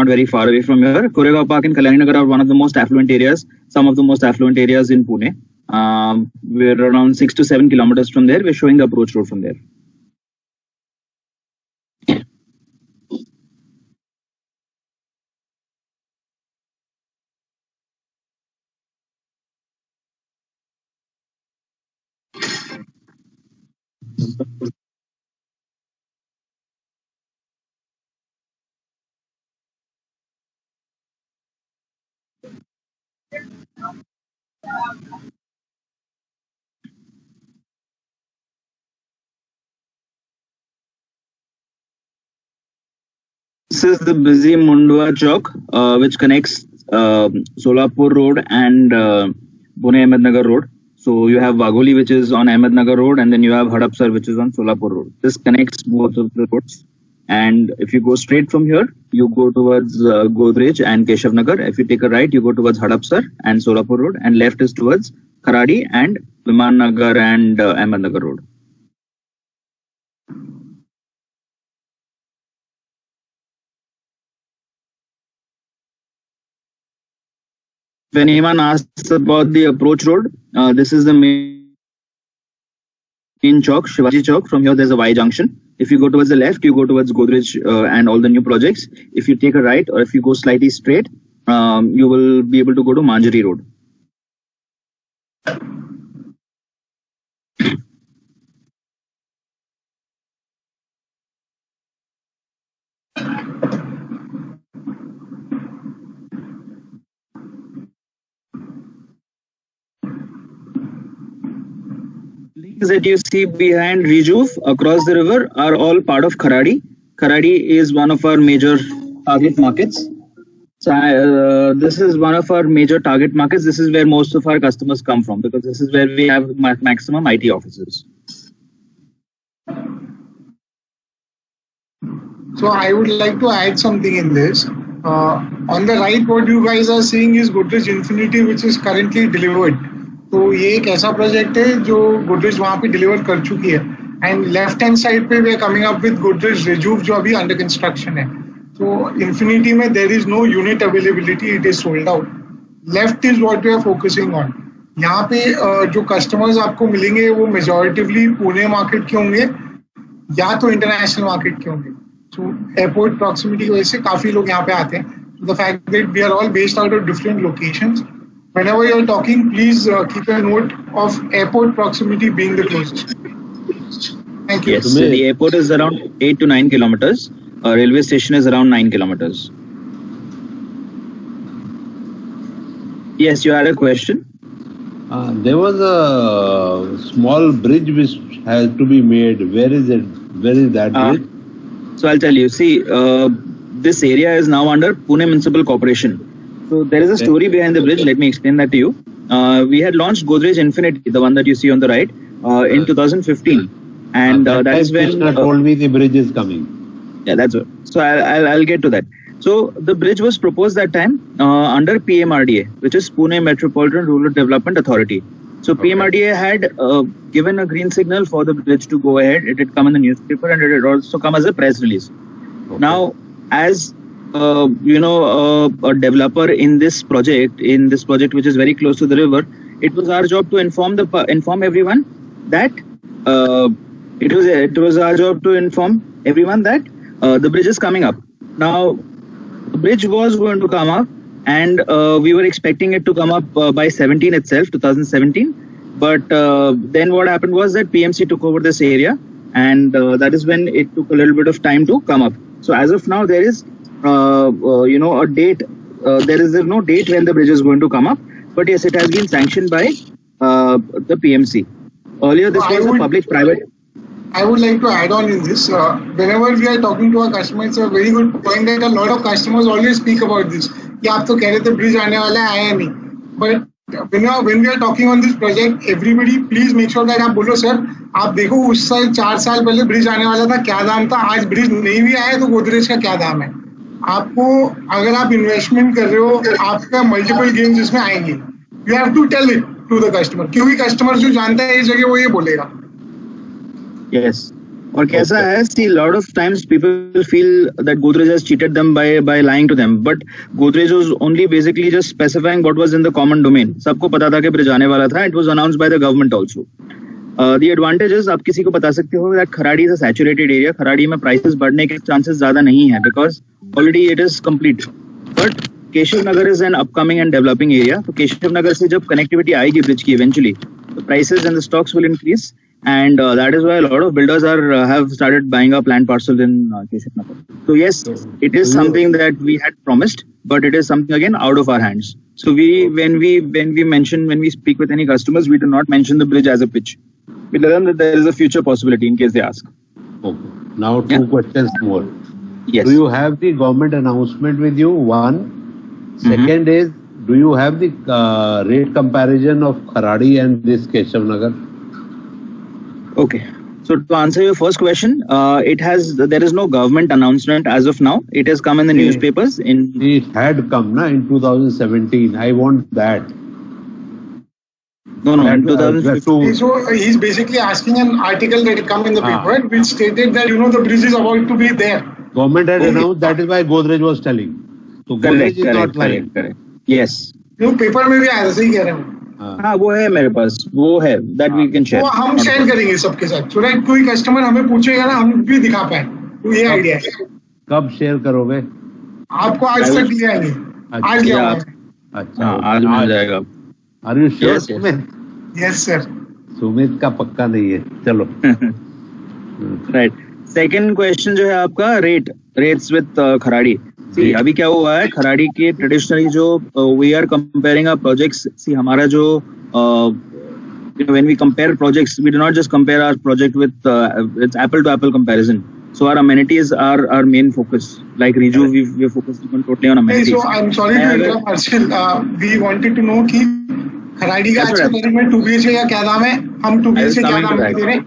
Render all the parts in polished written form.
not very far away from here. Koregaon Park and Kalyani Nagar are one of the most affluent areas, some of the most affluent areas in Pune. We're around 6 to 7 kilometers from there. We're showing the approach road from there. This is the busy Mundwa Chowk, which connects Solapur Road and Pune Ahmednagar Road. So you have Wagholi, which is on Ahmednagar Road, and then you have Hadapsar, which is on Solapur Road. This connects both of the roads. And if you go straight from here, you go towards Godrej and Keshav Nagar. If you take a right, you go towards Hadapsar and Solapur Road, and left is towards Kharadi and Viman Nagar and Ahmednagar Road. If anyone asks about the approach road, this is the main chowk, Shivaji Chowk. From here, there's a Y junction. If you go towards the left, you go towards Godrej and all the new projects. If you take a right, or if you go slightly straight, you will be able to go to Manjari Road. Buildings that you see behind Rejuve across the river are all part of Kharadi. Kharadi is one of our major target markets. So this is one of our major target markets. This is where most of our customers come from, because this is where we have maximum IT offices. So I would like to add something in this. On the right, what you guys are seeing is Godrej Infinity, which is currently delivered. तो ये एक ऐसा project है जो गोदरेज वहाँ पे deliver कर चुकी है. एंड लेफ्ट हैंड साइड पे we are coming up with Godrej Rejuve जो अभी अंडर कंस्ट्रक्शन है. तो इन्फिनिटी में there is no unit availability, it is sold out. Left is what we are focusing on. यहाँ पे जो कस्टमर्स आपको मिलेंगे वो मेजॉरिटिवली पुणे मार्केट के होंगे या तो इंटरनेशनल मार्केट के होंगे. सो एयरपोर्ट प्रॉक्सिमिटी की वजह से काफी लोग यहाँ पे आते हैं. The fact that we are all based out of different locations. Whenever you are talking, please keep a note of airport proximity being the closest. Thank you. Yes, so the airport is around 8 to 9 kilometers. Railway station is around 9 kilometers. Yes, you had a question? There was a small bridge which has to be made. Where is it? Where is that bridge? So I'll tell you. See, this area is now under Pune Municipal Corporation. So there is a story behind the bridge. Let me explain that to you. We had launched Godrej Infinity, the one that you see on the right, in 2015, and that is when Krishna told me the bridge is coming. Yeah, that's it. So I'll get to that. So the bridge was proposed that time under PMRDA, which is Pune Metropolitan Rural Development Authority. So PMRDA had given a green signal for the bridge to go ahead. It had come in the newspaper, and it had also come as a press release. Now, as a developer in this project which is very close to the river, it was our job to inform everyone that the bridge is coming up. Now, the bridge was going to come up, and we were expecting it to come up by 2017. But then what happened was that PMC took over this area, and that is when it took a little bit of time to come up. So as of now, there is a date. There is no date when the bridge is going to come up, but yes, it has been sanctioned by the PMC. Earlier, this was a public-private. I would like to add on in this. Whenever we are talking to our customers, it's a very good point that a lot of customers always speak about this. कि आप तो कह रहे थे bridge आने वाला है, आया नहीं. But when we are talking on this project, everybody please make sure that आप बोलो सर, आप देखो उस साल 4 साल पहले ब्रिज आने वाला था, क्या दाम था, आज ब्रिज नहीं भी आया तो गोदरेज का क्या दाम है. आपको अगर आप इन्वेस्टमेंट कर रहे हो, आपका मल्टीपल गेम्स इसमें आएंगे. You have to tell it to the customer, क्योंकि कस्टमर जो जानता है इस जगह वो ये बोलेगा. Yes. और कैसा Okay. है, see, lot of times people feel that Godrej has cheated them by lying to them, but Godrej was only basically just specifying what was in the common domain. सबको पता था कि ब्रिज आने वाला था. It was announced by the government also. The advantage is आप किसी को बता सकते हो that Kharadi is a saturated area. Kharadi में prices बढ़ने के chances ज़्यादा नहीं है because already it is complete. But Keshav Nagar is an upcoming and developing area. तो Keshav Nagar से जब connectivity आएगी bridge की eventually, the prices and the stocks will increase. And that is why a lot of builders have started buying up land parcels in Keshav Nagar. So yes, it is something that we had promised, but it is something again out of our hands. So when we speak with any customers, we do not mention the bridge as a pitch. We tell them that there is a future possibility in case they ask. Okay. Now two questions more. Yes. Do you have the government announcement with you? One. Second is, do you have the rate comparison of Kharadi and this Keshav Nagar? Okay. So to answer your first question, there is no government announcement as of now. It has come in the newspapers It had come in 2017. I want that. No, in 2015. So he's basically asking an article that come in the paper which stated that the bridge is about to be there. Government had announced, that is why Godrej was telling. So Godrej is not lying. Correct. Yes. Paper में भी आया था, सही कह रहे हैं. हाँ, वो है मेरे पास, वो है that we can share. वो हम शेयर करेंगे सबके साथ. So that कोई कस्टमर हमें पूछेगा ना, हम भी दिखा पाए. तो ये आइडिया है. कब शेयर करोगे? आपको आज तक ले आएंगे. आज ले आएंगे. अच्छा, आज मिल जाएगा. Are you sure? Yes sir. Sumit का पक्का नहीं है. चलो. Right. Second question जो है आपका rates with Kharadi. See, अभी क्या हुआ है, Kharadi के traditionally जो we are comparing our projects. See, हमारा जो when we compare projects, we do not just compare our project with it's apple to apple comparison. So our amenities are our main focus. Like Riju, we are focusing on totally on amenities. So I'm sorry to interrupt, Arshil. We wanted to know कि Kharadi का आज के तारीख में 2BHK का क्या दाम है? हम 2BHK क्या दाम दे रहे हैं?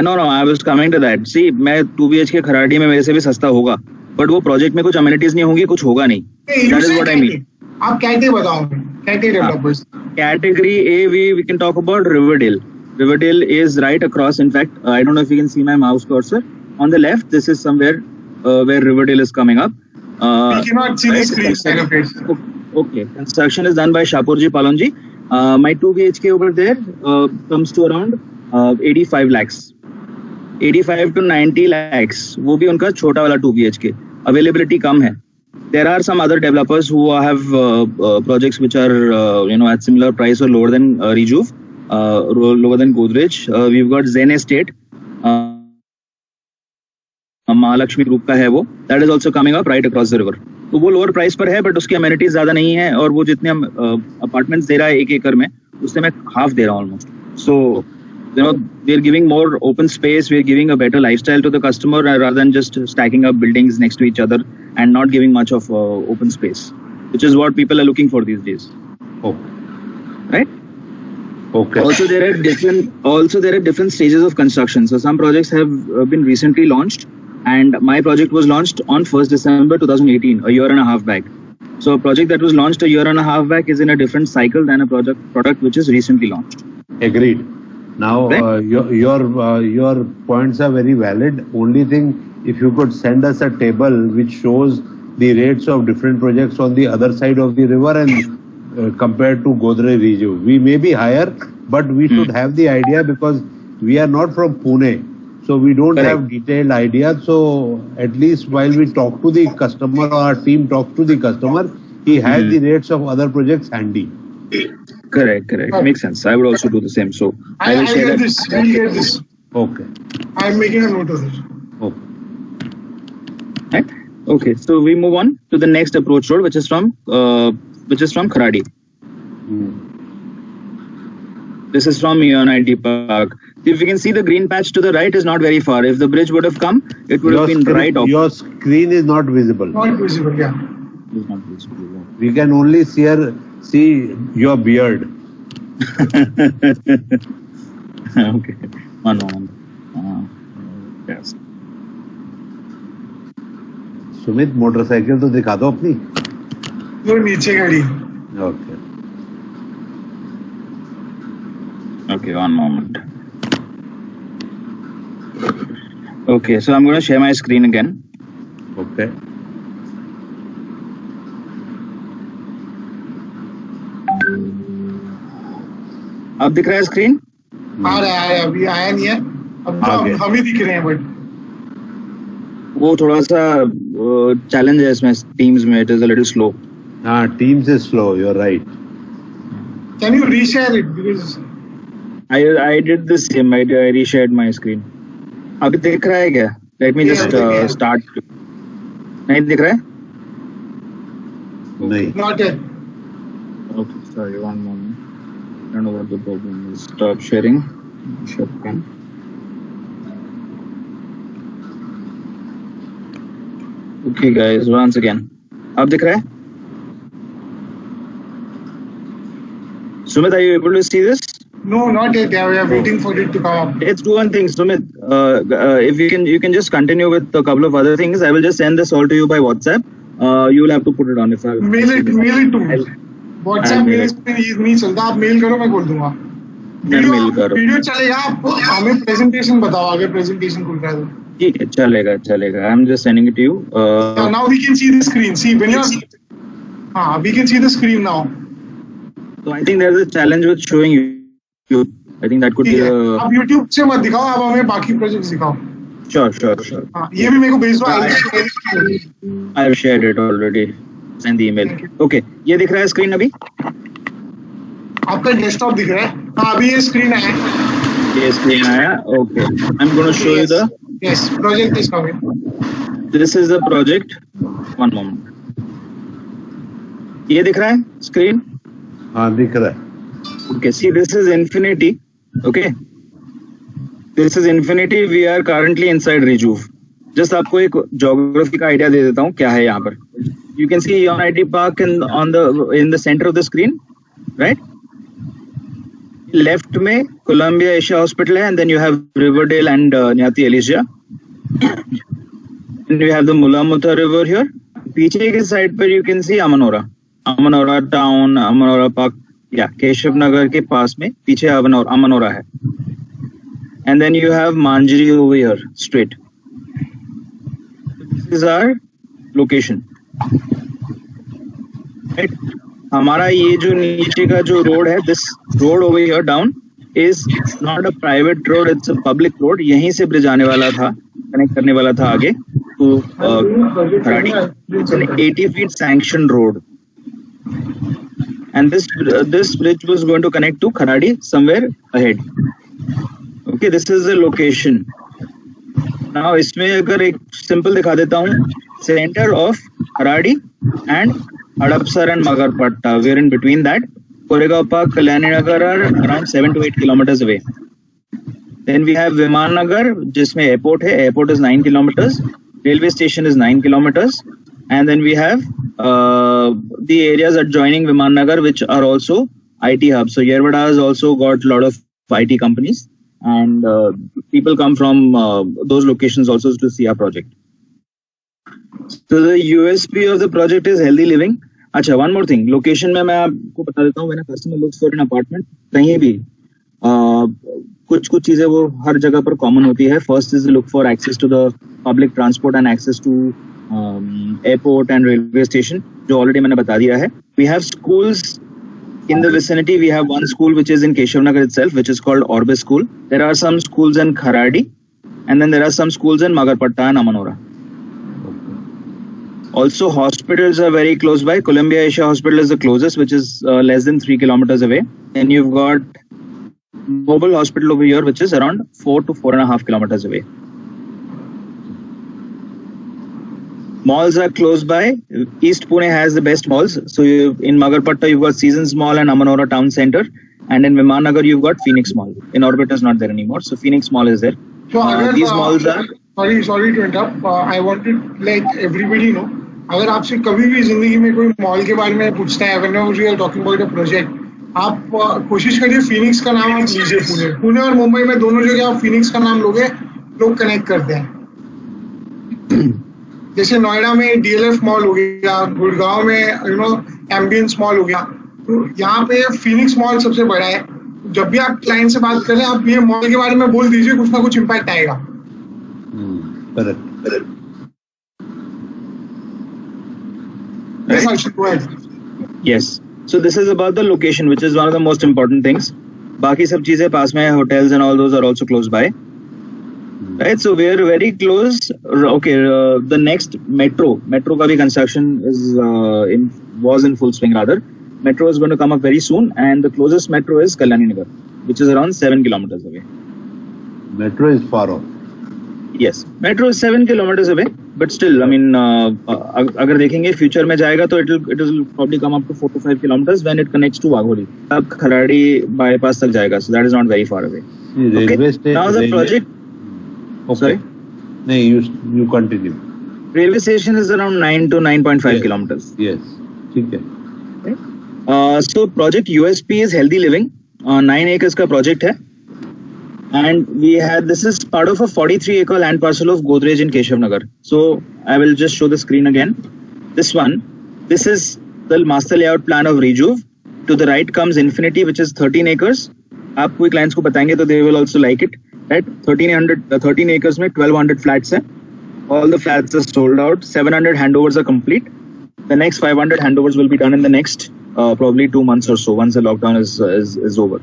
No, I was coming to that. See, मैं 2BHK Kharadi में मेरे से भी सस्ता होगा, but वो प्रोजेक्ट में कुछ amenities नहीं होंगी, कुछ होगा नहीं. That is what I mean. आप कैटेगरी बताओ, category developers. Category A, we can talk about Riverdale. Riverdale is right across. In fact, I don't know if you can see my mouse cursor. On the left, this is somewhere where Riverdale is coming up. We cannot see the screen. Okay. Construction is done by Shapurji Palonji. My 2BHK over there comes to around 85 lakhs. 85 to 90 lakhs. वो भी उनका छोटा वाला 2BHK. Availability कम है. There are some other developers who have projects which are at similar price or lower than Rejuve, lower than Godrej. We've got Zen Estate. Mahalakshmi group का है वो. That is also coming up right across the river. तो वो lower price पर है, but उसकी amenities ज्यादा नहीं है, और वो जितने अपार्टमेंट्स दे रहा है 1 एकड़ में, उससे मैं हाफ दे रहा हूँ almost. So we are giving more open space, we are giving a better lifestyle to the customer rather than just stacking up buildings next to each other and not giving much of open space, which is what people are looking for these days. Right? Okay. Also there are different stages of construction. So some projects have been recently launched, and my project was launched on 1st December 2018, a year and a half back. So a project that was launched a year and a half back is in a different cycle than a product which is recently launched. Agreed. Now, your points are very valid. Only thing, if you could send us a table which shows the rates of different projects on the other side of the river and compared to Godrej Rejuve. We may be higher, but we should have the idea, because we are not from Pune. So we don't have detailed idea. So at least while we talk to the customer, or our team talks to the customer, he has the rates of other projects handy. Correct. Makes sense. I would also do the same. So I will share that. We'll get this. Okay. I'm making a note of this. Okay. Right? Okay. So we move on to the next approach road, which is from Kharadi. This is from UNIT Park. If you can see, the green patch to the right is not very far. If the bridge would have come, it would have been right off. Your screen is not visible. Not visible, yeah. It's not visible. We can only see your beard. Okay. One moment. Yes. Sumit, motorcycle तो दिखा दो अपनी. वो नीचे खड़ी. Okay. Okay, one moment. Okay, so I'm going to share my screen again. Okay. अब दिख रहा है स्क्रीन? आ रहा है, अभी आया नहीं है, अब तो हम ही दिख रहे हैं, बट वो थोड़ा सा चैलेंज है इसमें टीम्स में, it is a little slow. हाँ, Teams is slow. You're right. Can you reshare it, because I did the same. I reshared my screen. अभी दिख रहा है क्या? Let me just start. नहीं दिख रहा है? नहीं. Not it. Okay, sorry, one moment. I don't know what the problem is. Stop sharing. Share again. Okay, guys, once again. अब दिख रहा है? Sumit, are you able to see this? No, not yet. We are waiting for it to come up. Let's do one thing, Sumit. If you can just continue with a couple of other things. I will just send this all to you by WhatsApp. You will have to put it on. If I Mail it to me. WhatsApp mail पे नहीं चलता, आप mail करो, मैं बोल दूंगा. Video चलेगा, आप हमें प्रेजेंटेशन बताओ, आगे प्रेजेंटेशन खुल रहा है. ठीक है, चलेगा. I am just sending it to you. Now we can see the screen. See when you are, we can see the screen now. So I think there is a challenge with showing you. I think that could be a. आप YouTube से मत दिखाओ, आप हमें बाकी projects दिखाओ. Sure. हाँ, ये भी मेरे को भेज दो. I have shared it already. Send the email. Okay, ये दिख रहा है स्क्रीन अभी? आपका डेस्कटॉप दिख रहा है? हाँ, अभी ये स्क्रीन आया. ये स्क्रीन आया. Okay, I'm going to show you the. Yes, project is coming. This is the project. One moment. ये दिख रहा है स्क्रीन? हाँ, दिख रहा है. Okay, see, this is Infinity. Okay, this is Infinity. We are currently inside Rejuve. Just आपको एक geography का idea दे देता हूँ क्या है यहाँ पर. You can see Ion IT Park in the center of the screen, right? Left में Columbia Asia Hospital है, and then you have Riverdale and Nyati Elysia. And you have the Mula Mutha River here. पीछे के side पर you can see Amanora Town, Amanora Park. Yeah, Keshav Nagar के पास में पीछे Amanora है. And then you have Manjri over here, straight. This is our location. Right? हमारा ये जो नीचे का जो रोड है, this road over here down is not a private road, it's a public road. यहीं से ब्रिज आने वाला था, कनेक्ट करने वाला था आगे to Kharadi. It's an 80 feet sanctioned road, and this bridge was going to connect to Kharadi somewhere ahead. Okay, this is the location. Now इसमें अगर एक simple दिखा देता हूँ, center of Kharadi and Hadapsar and Magarpatta. We are in between that. Koregaon Park, Kalyani are around 7 to 8 kilometers away. Then we have Viman Nagar, जिसमें airport है. Airport is 9 kilometers. Railway station is 9 kilometers. And then we have the areas adjoining Viman Nagar, which are also IT hubs. So Yerwada has also got a lot of IT companies, and people come from those locations also to see our project. So the USP of the project is healthy living. अच्छा, one more thing. Location में मैं आपको बता देता हूँ. When a customer looks for an apartment, कहीं भी कुछ चीजें वो हर जगह पर common होती है. First is look for access to the public transport and access to airport and railway station, जो already मैंने बता दिया है. We have schools in the vicinity. We have one school which is in Keshav Nagar itself, which is called Orbis School. There are some schools in Kharadi, and then there are some schools in Magarpatta and Amanora. Also, hospitals are very close by. Columbia Asia Hospital is the closest, which is less than 3 kilometers away. And you've got Mobile Hospital over here, which is around 4 to 4.5 kilometers away. Malls are close by. East Pune has the best malls. So in Magarpatta, you've got Seasons Mall and Amanora Town Center. And in Viman Nagar, you've got Phoenix Mall. In Orbit is not there anymore. So Phoenix Mall is there. So these malls are... Sorry to interrupt. I wanted like everybody know. अगर आपसे कभी भी जिंदगी में कोई mall के बारे में पूछता है, whenever you are talking about a project, आप कोशिश करिए फिनिक्स का नाम आप लीजिए. पुणे और मुंबई में दोनों जगह आप फिनिक्स का नाम लोगे, लोग कनेक्ट करते हैं. जैसे नोएडा में DLF मॉल हो गया, गुड़गांव में एम्बियंस मॉल हो गया, तो यहाँ पे फिनिक्स मॉल सबसे बड़ा है. जब भी आप क्लाइंट से बात करें, आप ये मॉल के बारे में बोल दीजिए, कुछ ना कुछ इम्पैक्ट आएगा. Correct. Yes, Harshit, go ahead. Yes. So this is about the location, which is one of the most important things. बाकी सब चीजें पास में, hotels and all those are also close by. Right, so we are very close. Okay, the next metro का भी construction was in full swing rather. Metro is going to come up very soon, and the closest metro is Kalyani Nagar, which is around 7 kilometers away. Metro is far off. Yes, metro is 7 kilometers away, but still, I mean, अगर देखेंगे future में जाएगा तो it will probably come up to 4 to 5 kilometers when it connects to Wagholi. अब Kharadi bypass तक जाएगा, so that is not very far away. Okay. Now the project. Okay. Sorry? No, you continue. Railway station is around 9 to 9.5 kilometers. Yes. Okay. So project USP is healthy living. 9 acres का project है. And this is part of a 43 acre land parcel of Godrej in Keshav Nagar. So I will just show the screen again. This is the master layout plan of Rejuve. To the right comes Infinity, which is 13 acres. आप कोई clients को बताएंगे तो they will also like it. Right? 13 acres में 1200 flats hai. All the flats are sold out. 700 handovers are complete. The next 500 handovers will be done in the next probably 2 months or so once the lockdown is over.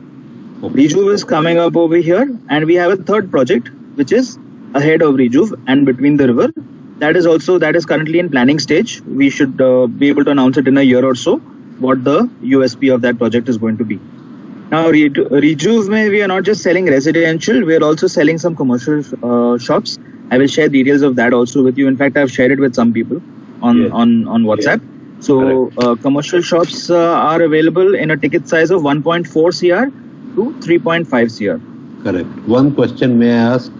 Rejuve is coming up over here, and we have a third project which is ahead of Rejuve and between the river. That is currently in planning stage. We should be able to announce it in a year or so what the USP of that project is going to be. Now, Rejuve mein we are not just selling residential, we are also selling some commercial shops. I will share details of that also with you. In fact, I've shared it with some people on WhatsApp. Yes. So, commercial shops are available in a ticket size of 1.4 CR to 3.5 CR. Correct. One question may I ask?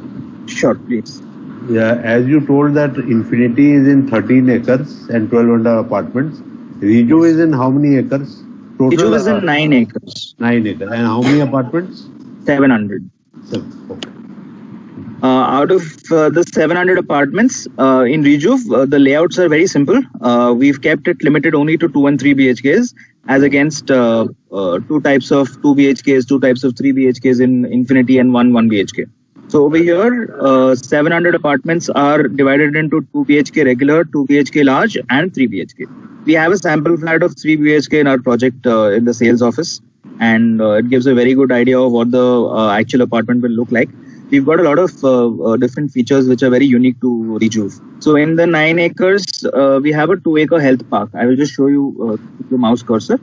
Sure, please. Yeah, as you told that Infinity is in 13 acres and 1200 apartments. Rejuve is in how many acres? Rejuve is in 9 acres. 9 acres. And how many apartments? 700. Okay. Out of the 700 apartments in Rejuve, the layouts are very simple. We've kept it limited only to 2 and 3 BHKs as against 2 types of 2 BHKs, 2 types of 3 BHKs in Infinity and 1 BHK. So over here, 700 apartments are divided into 2 BHK regular, 2 BHK large and 3 BHK. We have a sample flat of 3 BHK in our project in the sales office, and it gives a very good idea of what the actual apartment will look like. We've got a lot of different features which are very unique to Rejuve. So in the 9 acres, we have a 2-acre health park. I will just show you the mouse cursor.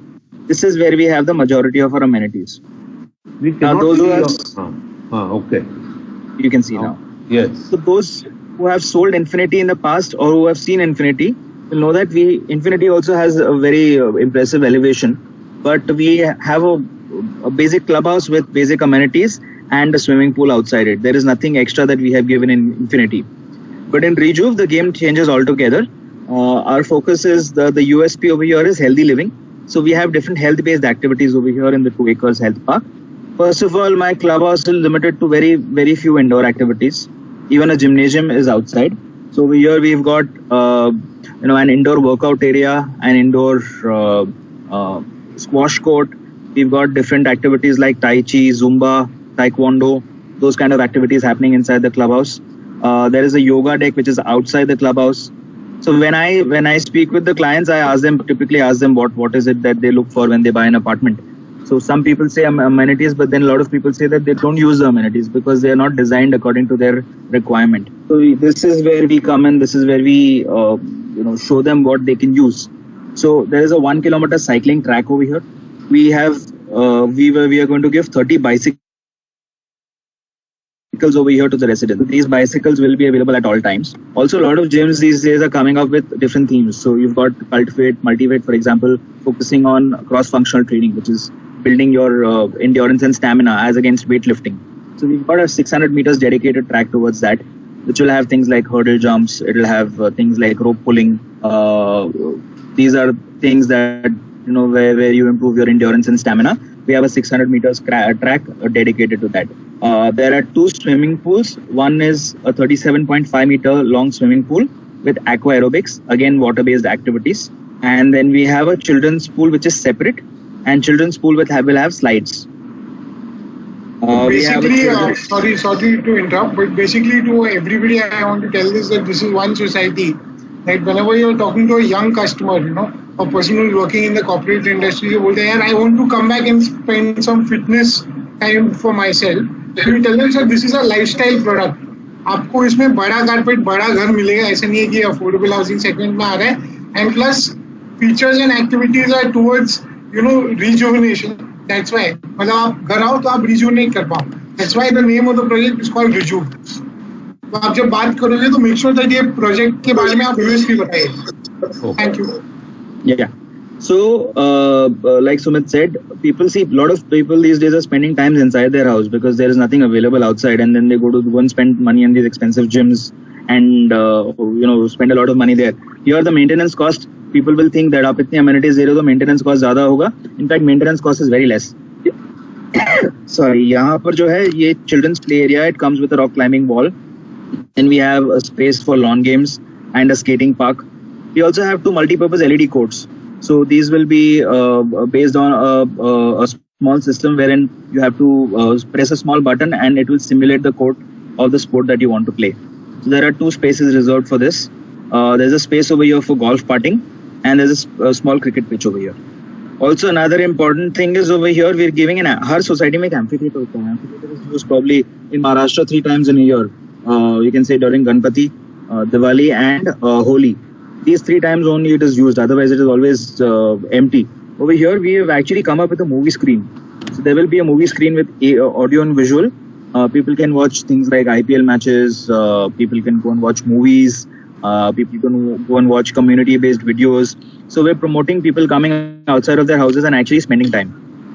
This is where we have the majority of our amenities. We cannot okay. You can see now. Yes. So those who have sold Infinity in the past or who have seen Infinity will know that Infinity also has a very impressive elevation, but we have a basic clubhouse with basic amenities and a swimming pool outside it. There is nothing extra that we have given in Infinity. But in Rejuve, the game changes altogether. Our focus is the USP over here is healthy living. So we have different health-based activities over here in the 2 acres health park. First of all, my clubhouse is limited to very, very few indoor activities. Even a gymnasium is outside. So over here we've got an indoor workout area, an indoor squash court. We've got different activities like Tai Chi, Zumba, Taekwondo, those kind of activities happening inside the clubhouse. There is a yoga deck which is outside the clubhouse. So when I speak with the clients, I typically ask them what is it that they look for when they buy an apartment. So some people say amenities, but then a lot of people say that they don't use the amenities because they are not designed according to their requirement. So this is where we come in. This is where we show them what they can use. So there is a 1 kilometer cycling track over here. We are going to give 30 bicycles over here to the residents. These bicycles will be available at all times. Also, a lot of gyms these days are coming up with different themes. So you've got Cultivate, Multivate, for example, focusing on cross-functional training, which is building your endurance and stamina as against weightlifting. So we've got a 600 meters dedicated track towards that, which will have things like hurdle jumps. It will have things like rope pulling. These are things that where you improve your endurance and stamina. We have a 600 meters track dedicated to that. There are 2 swimming pools. One is a 37.5 meter long swimming pool with aqua aerobics, again water-based activities. And then we have a children's pool which is separate, and children's pool will have slides. We have a Basically, children- sorry to interrupt, but basically to everybody, I want to tell this that this is one society. That whenever you're talking to a young customer, a person who's working in the corporate industry, you say, I want to come back and spend some fitness time for myself. So you tell them, sir, this is a lifestyle product. आपको इसमें बड़ा carpet बड़ा घर मिलेगा, ऐसा नहीं है कि अफोर्डेबल हाउसिंग सेगमेंट में आ रहा है, and plus features and activities are towards rejuvenation. That's why मतलब आप घर आओ तो आप रिजुविनेट कर पाओ. That's why the name of the project is called Reju. तो आप जब बात करोगे तो मेक श्योर दैट ये प्रोजेक्ट के बारे में आप यूएसपी बताइए. Thank you. Yeah. So, like Sumit said, lot of people these days are spending time inside their house because there is nothing available outside, and then they go and spend money on these expensive gyms and spend a lot of money there. Here, the maintenance cost, people will think that आप इतनी amenities दे रहे हो तो maintenance cost ज़्यादा होगा. In fact, maintenance cost is very less. Sorry, यहाँ पर जो है ये children's play area, it comes with a rock climbing wall, and we have a space for lawn games and a skating park. We also have 2 multi-purpose LED courts. So these will be based on a small system wherein you have to press a small button and it will simulate the court of the sport that you want to play. So there are 2 spaces reserved for this. There's a space over here for golf putting, and there's a small cricket pitch over here. Also, another important thing is over here we're giving her society में एक amphitheater होता है. Amphitheater is used probably in Maharashtra 3 times in a year. You can say during Ganpati, Diwali, and Holi. These 3 times only it is used, otherwise it is always empty. Over here we have actually come up with a movie screen. So there will be a movie screen with audio and visual. People can watch things like IPL matches, people can go and watch movies, people can go and watch community based videos. So we're promoting people coming outside of their houses and actually spending time.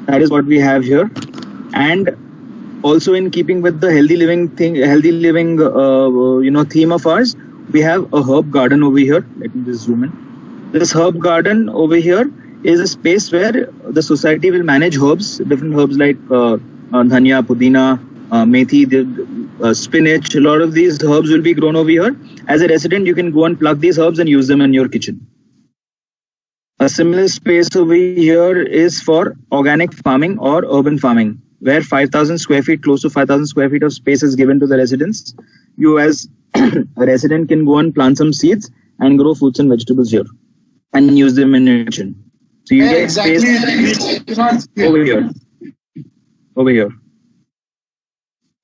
That is what we have here. And also in keeping with the healthy living theme of ours, we have a herb garden over here. Let me just zoom in. This herb garden over here is a space where the society will manage herbs, different herbs like dhania, pudina, methi, spinach. A lot of these herbs will be grown over here. As a resident, you can go and pluck these herbs and use them in your kitchen. A similar space over here is for organic farming or urban farming, where 5,000 square feet, close to 5,000 square feet of space is given to the residents. You as a resident can go and plant some seeds and grow fruits and vegetables here and use them in your kitchen. So you get space over here. Over here.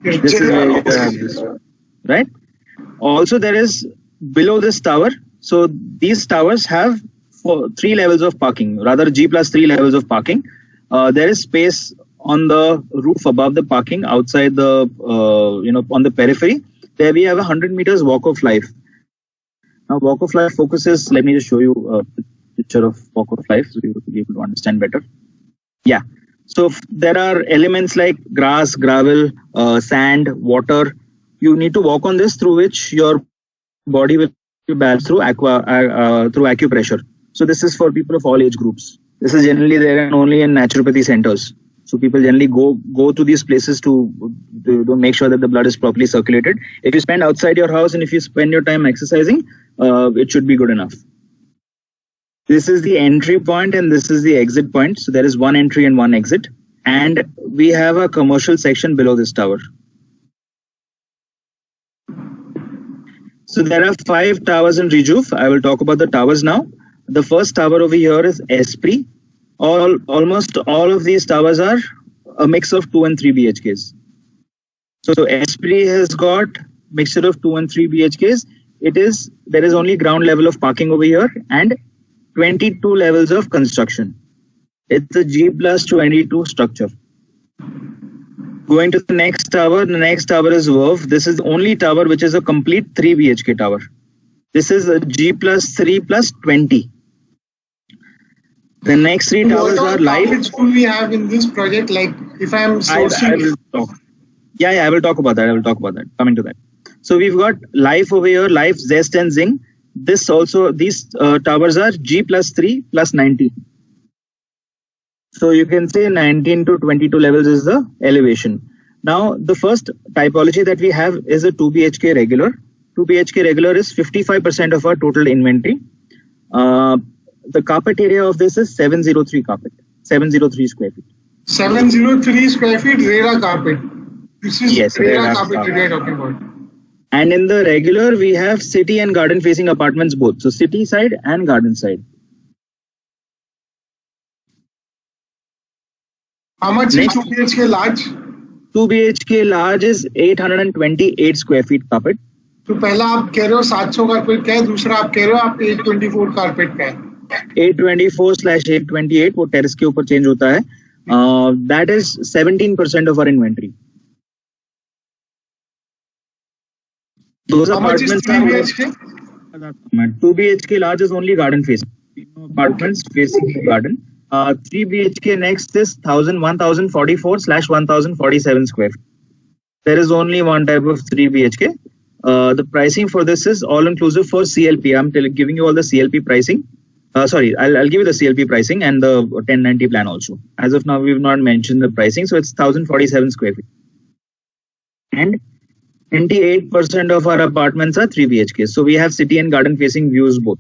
This is where you have this, right? Also, there is below this tower. So these towers have 3 levels of parking, rather G+3 levels of parking. There is space on the roof above the parking, outside the on the periphery. There we have 100 meters walk of life. Now walk of life focuses, let me just show you a picture of walk of life so you will be able to understand better. Yeah. So there are elements like grass, gravel, sand, water. You need to walk on this, through which your body will be balanced through acupressure. So this is for people of all age groups. This is generally there and only in naturopathy centers. So people generally go to these places to make sure that the blood is properly circulated. If you spend outside your house and if you spend your time exercising, it should be good enough. This is the entry point and this is the exit point. So there is 1 entry and 1 exit. And we have a commercial section below this tower. So there are 5 towers in Rejuve. I will talk about the towers now. The first tower over here is Esprit. Almost all of these towers are a mix of 2 and 3 BHKs. So Esprit has got mixture of 2 and 3 BHKs. There is only ground level of parking over here and 22 levels of construction. It's a G+22 structure. Going to the next tower is Verve. This is the only tower which is a complete 3 BHK tower. This is a G+3+20. The next 3 towers are live. Which do we have in this project? Like if I am sourcing. I will talk. Yeah, I will talk about that. Coming to that. So we've got Life over here, Life, Zest and Zing. These towers are G+3+19. So you can say 19 to 22 levels is the elevation. Now the first typology that we have is a 2 BHK regular. 2 BHK regular is 55% of our total inventory. The carpet area of this is 703 square feet. 703 square feet, Rera carpet. This is Yes, Rera Rera carpet we are talking about. And in the regular, we have city and garden facing apartments both. So city side and garden side. How much is 2 BHK large? 2 BHK large is 828 square feet carpet. तो पहला आप कह रहे हो 700 carpet का है, दूसरा आप कह रहे हो आप 824 कारपेट का है. 824/828 वो टेरेस के ऊपर चेंज होता है. That is 17% of our inventory. Those How much is apartments 3 BHK? 2 BHK large is only garden facing. Apartments facing the garden. 3 BHK next is 1044/1047 square feet. There is only one type of 3 BHK. The pricing for this is all inclusive for CLP. I'm giving you all the CLP pricing. I'll give you the CLP pricing and the 1090 plan also. As of now, we've not mentioned the pricing, so it's 1047 square feet. And 28% of our apartments are 3 BHK. So we have city and garden facing views both.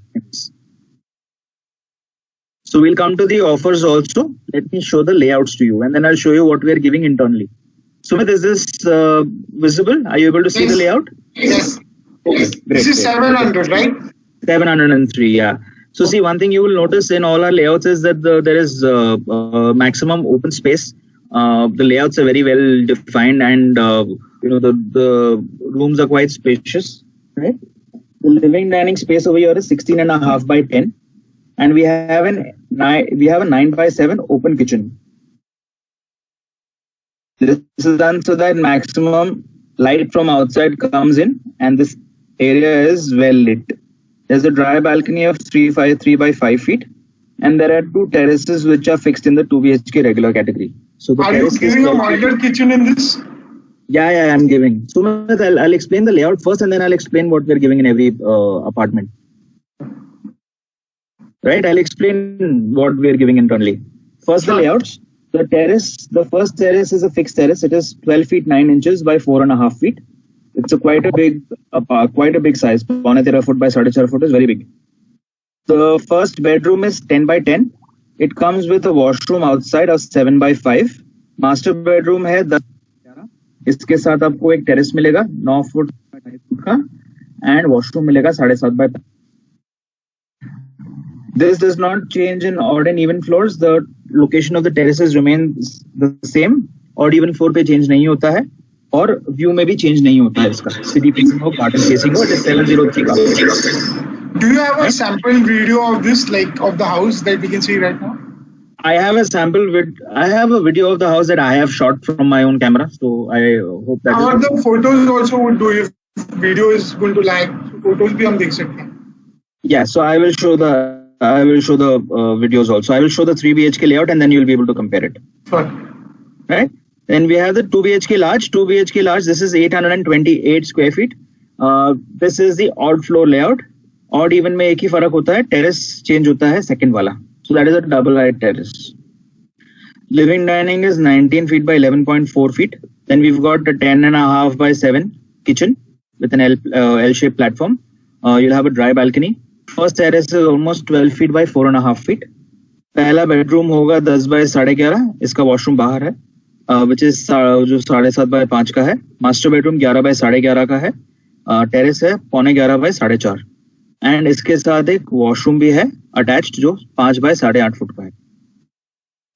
So we'll come to the offers also. Let me show the layouts to you, and then I'll show you what we are giving internally. Sumit, is this visible? Are you able to see the layout? Yes. Okay, great. This is 700, right? 703, yeah. So see, one thing you will notice in all our layouts is that there is maximum open space. The layouts are very well defined, and the rooms are quite spacious. Right? The living dining space over here is 16.5 by 10, and we have a 9 by 7 open kitchen. This is done so that maximum light from outside comes in, and this area is well lit. There's a dry balcony of 3 by 5 feet, and there are 2 terraces which are fixed in the 2 BHK regular category. So the are you giving a modular kitchen in this? Yeah, I'm giving. So I'll explain the layout first, and then I'll explain what we're giving in every apartment. Right? I'll explain what we're giving internally. First, the layouts. The first terrace is a fixed terrace. It is 12 feet 9 inches by 4.5 feet. It's quite a big size. 1.5 foot by 4.5 foot is very big. The first bedroom is 10 by 10. It comes with a washroom outside of 7 by 5. Master bedroom है 10 इसके साथ आपको एक terrace मिलेगा 9 foot 2.5 foot का, and washroom मिलेगा 7.5 by 5. This does not change in odd and even floors. The location of the terraces remains the same. Odd even floor पे change नहीं होता है, और view में भी change नहीं होता है इसका. City facing हो, garden facing हो, it is 703 का. Do you have a sample video of this, like of the house that we can see right now? I have a video of the house that I have shot from my own camera. So I hope that. Or the photos also would do if video is going to lag. Photos भी हम देख सकते हैं. Yeah, so I will show the videos also. I will show the 3 BHK layout, and then you'll be able to compare it. Sure. Right? Then we have the 2 BHK large. 2 BHK large. This is 828 square feet. This is the odd floor layout. Odd even में एक ही फर्क होता है. Terrace change होता है second वाला. So that is a double height terrace. Living dining is 19 feet by 11.4 feet. Then we've got a 10.5 by 7 kitchen with an L-shaped platform. You'll have a dry balcony. First terrace is almost 12 feet by 4.5 feet. पहला bedroom होगा 10 by 11.5. इसका washroom बाहर है, which is जो 7.5 by 5 का है. Master bedroom 11 by 11.5 का है. Terrace है 11.5 by 4.5. And इसके साथ एक washroom भी है attached जो 5 by 8.5 फुट का है.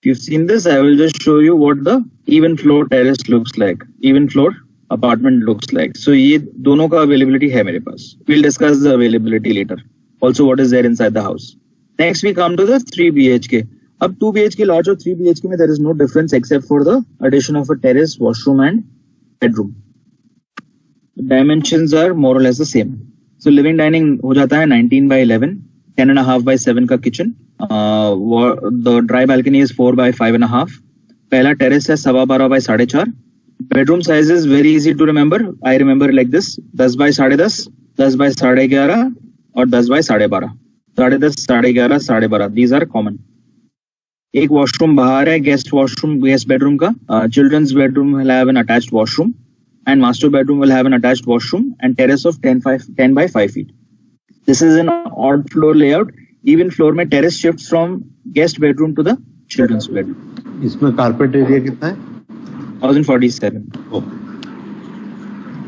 If you've seen this, I will just show you what the even floor terrace looks like. Even floor apartment looks like. So ये दोनों का availability है मेरे पास. We'll discuss the availability later. Also what is there inside the house. Next we come to the 3 BHK. Ab 2 BHK large or 3 BHK mein there is no difference except for the addition of a terrace, washroom and bedroom. The dimensions are more or less the same. So living dining हो जाता है 19 by 11, 10.5 by 7 का kitchen. The dry balcony is 4 by 5.5. पहला terrace है 12.5 by 4.5. Bedroom size is very easy to remember. I remember like this: 10 by 10.5, 10 by 11.5, और 10 by 12.5. 10.5, 11.5, 12.5. These are common. एक washroom बाहर है, guest bedroom का. Children's bedroom will have an attached washroom, and master bedroom will have an attached washroom, and terrace of 10 by 5 feet. This is an odd floor layout. Even floor में terrace shifts from guest bedroom to the children's bedroom. इसमें carpet area कितना है? 1047. Oh.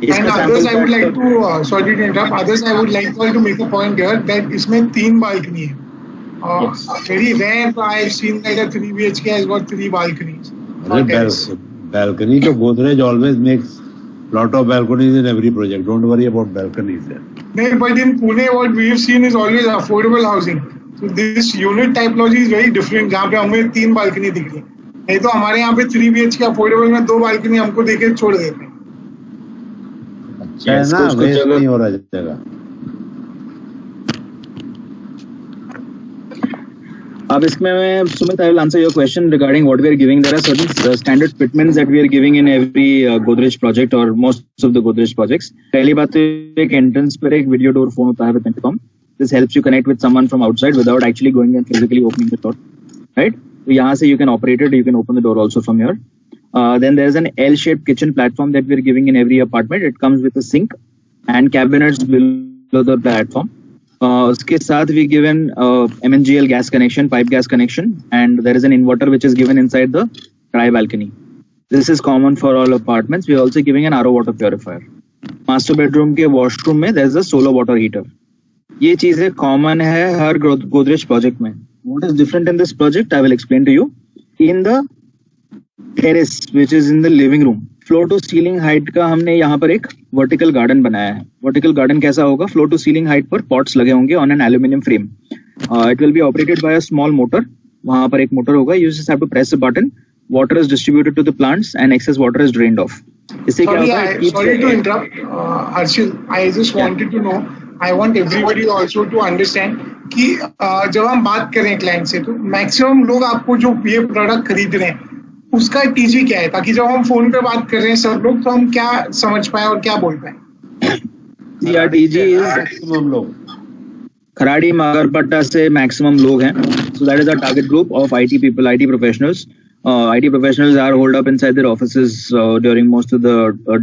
And others, I would like to sorry to interrupt. Others, I would like to make a point here that इसमें 3 balcony है. Yes. Very rare I've seen that a 3 BHK has got 3 balconies. Balcony, so Godrej always makes lot of balconies in every project. Don't worry about balconies there. No, but in Pune, what we've seen is always affordable housing. So this unit typology is very different. जहाँ पे हमें 3 balcony दिख रही है. नहीं तो हमारे यहाँ पे 3 BHK affordable में 2 balcony हमको देके छोड़ देते हैं. अच्छा है ना, वेस्ट नहीं हो रहा जगह. अब इसमें मैं Sumit, I will answer your question regarding what we are giving. There are certain standard fitments that we are giving in every Godrej project or most of the Godrej projects. पहली बात तो एक entrance पर एक video door phone होता है with intercom. This helps you connect with someone from outside without actually going and physically opening the door. Right? So यहाँ से you can operate it. You can open the door also from here. Then there is an L-shaped kitchen platform that we are giving in every apartment. It comes with a sink and cabinets below the platform. उसके साथ we given MNGL gas connection, pipe gas connection, and there is an inverter which is given inside the tri balcony. This is common for all apartments. We are also giving an RO water purifier. Master bedroom के washroom में there is a solar water heater. ये चीजें common है हर Godrej project में. What is different in this project? I will explain to you. In the terrace which is in the living room, floor to ceiling height का हमने यहाँ पर एक vertical garden बनाया है. वर्टिकल गार्डन कैसा होगा? फ्लोर टू सीलिंग हाइट पर पॉट्स लगे होंगे on an aluminium frame. It will be operated by a small motor. वहां पर एक मोटर होगा. You just have to press a button. Water is distributed to the plants and excess water is drained off. इससे क्या होता है? Sorry to interrupt, Harshil. I just wanted to know. I want everybody also to understand कि जब हम बात करें client से तो मैक्सिमम लोग आपको जो ये प्रोडक्ट खरीद रहे हैं उसका टीजी क्या है, ताकि जब हम फोन पे बात कर रहे हैं सब लोग तो हम क्या समझ पाए और क्या बोल पाए. टीजी मैक्सिमम लोग खराड़ी मगरपट्टा से मैक्सिमम लोग हैं. So that is a target group of IT people, IT professionals. IT professionals are holed up inside their offices during most of the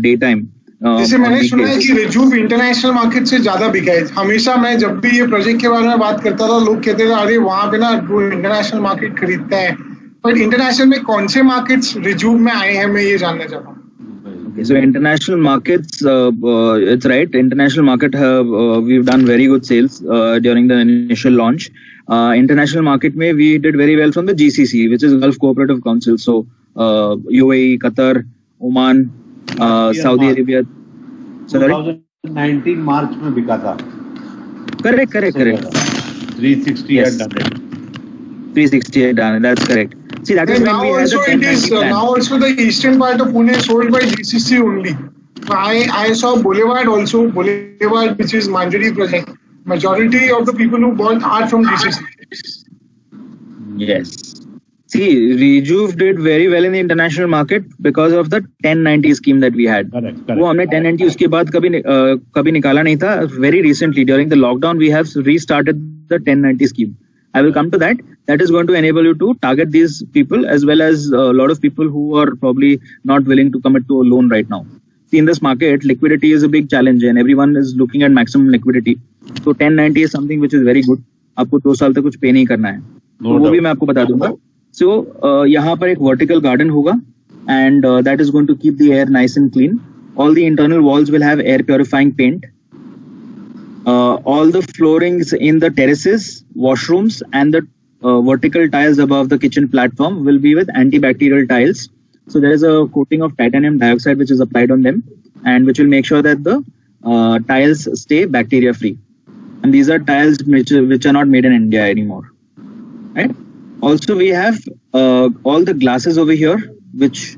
daytime. जैसे मैंने सुना है कि रिजूव इंटरनेशनल मार्केट से ज्यादा बिका है. हमेशा मैं जब भी ये प्रोजेक्ट के बारे में बात करता था लोग कहते थे अरे वहाँ पे ना इंटरनेशनल मार्केट खरीदता है. पर इंटरनेशनल में कौन से मार्केट्स रिजूव में आए हैं मैं ये जानना चाहता हूँ. Okay, so international markets, it's right. International market, we've done very good sales during the initial launch. International market, we did very well from the GCC, which is Gulf Cooperative Council. So UAE, Qatar, Oman, Saudi Arabia. Sorry? 2019 March में बिका था. Correct. 360 had done it. 360 had done it. That's correct. See, that is now when we had also the it is now also the eastern part of Pune is sold by GCC only. I saw Boulevard also, which is Manjari project. Majority of the people who bought are from GCC. Yes. See, Rejuve did very well in the international market because of the 1090 scheme that we had. Correct. वो हमने 1090 उसके बाद कभी निकाला नहीं था. Very recently during the lockdown we have restarted the 1090 scheme. I will come to that. That is going to enable you to target these people as well as a lot of people who are probably not willing to commit to a loan right now. See, in this market, liquidity is a big challenge and everyone is looking at maximum liquidity. So 1090 is something which is very good. आपको 2 साल तक कुछ पे नहीं करना है. तो वो भी मैं आपको बता दूंगा. So यहाँ पर एक vertical garden होगा and that is going to keep the air nice and clean. All the internal walls will have air purifying paint. All the floorings in the terraces, washrooms and the vertical tiles above the kitchen platform will be with antibacterial tiles. So there is a coating of titanium dioxide which is applied on them and which will make sure that the tiles stay bacteria free. And these are tiles which are not made in India anymore. Right? Also we have all the glasses over here, which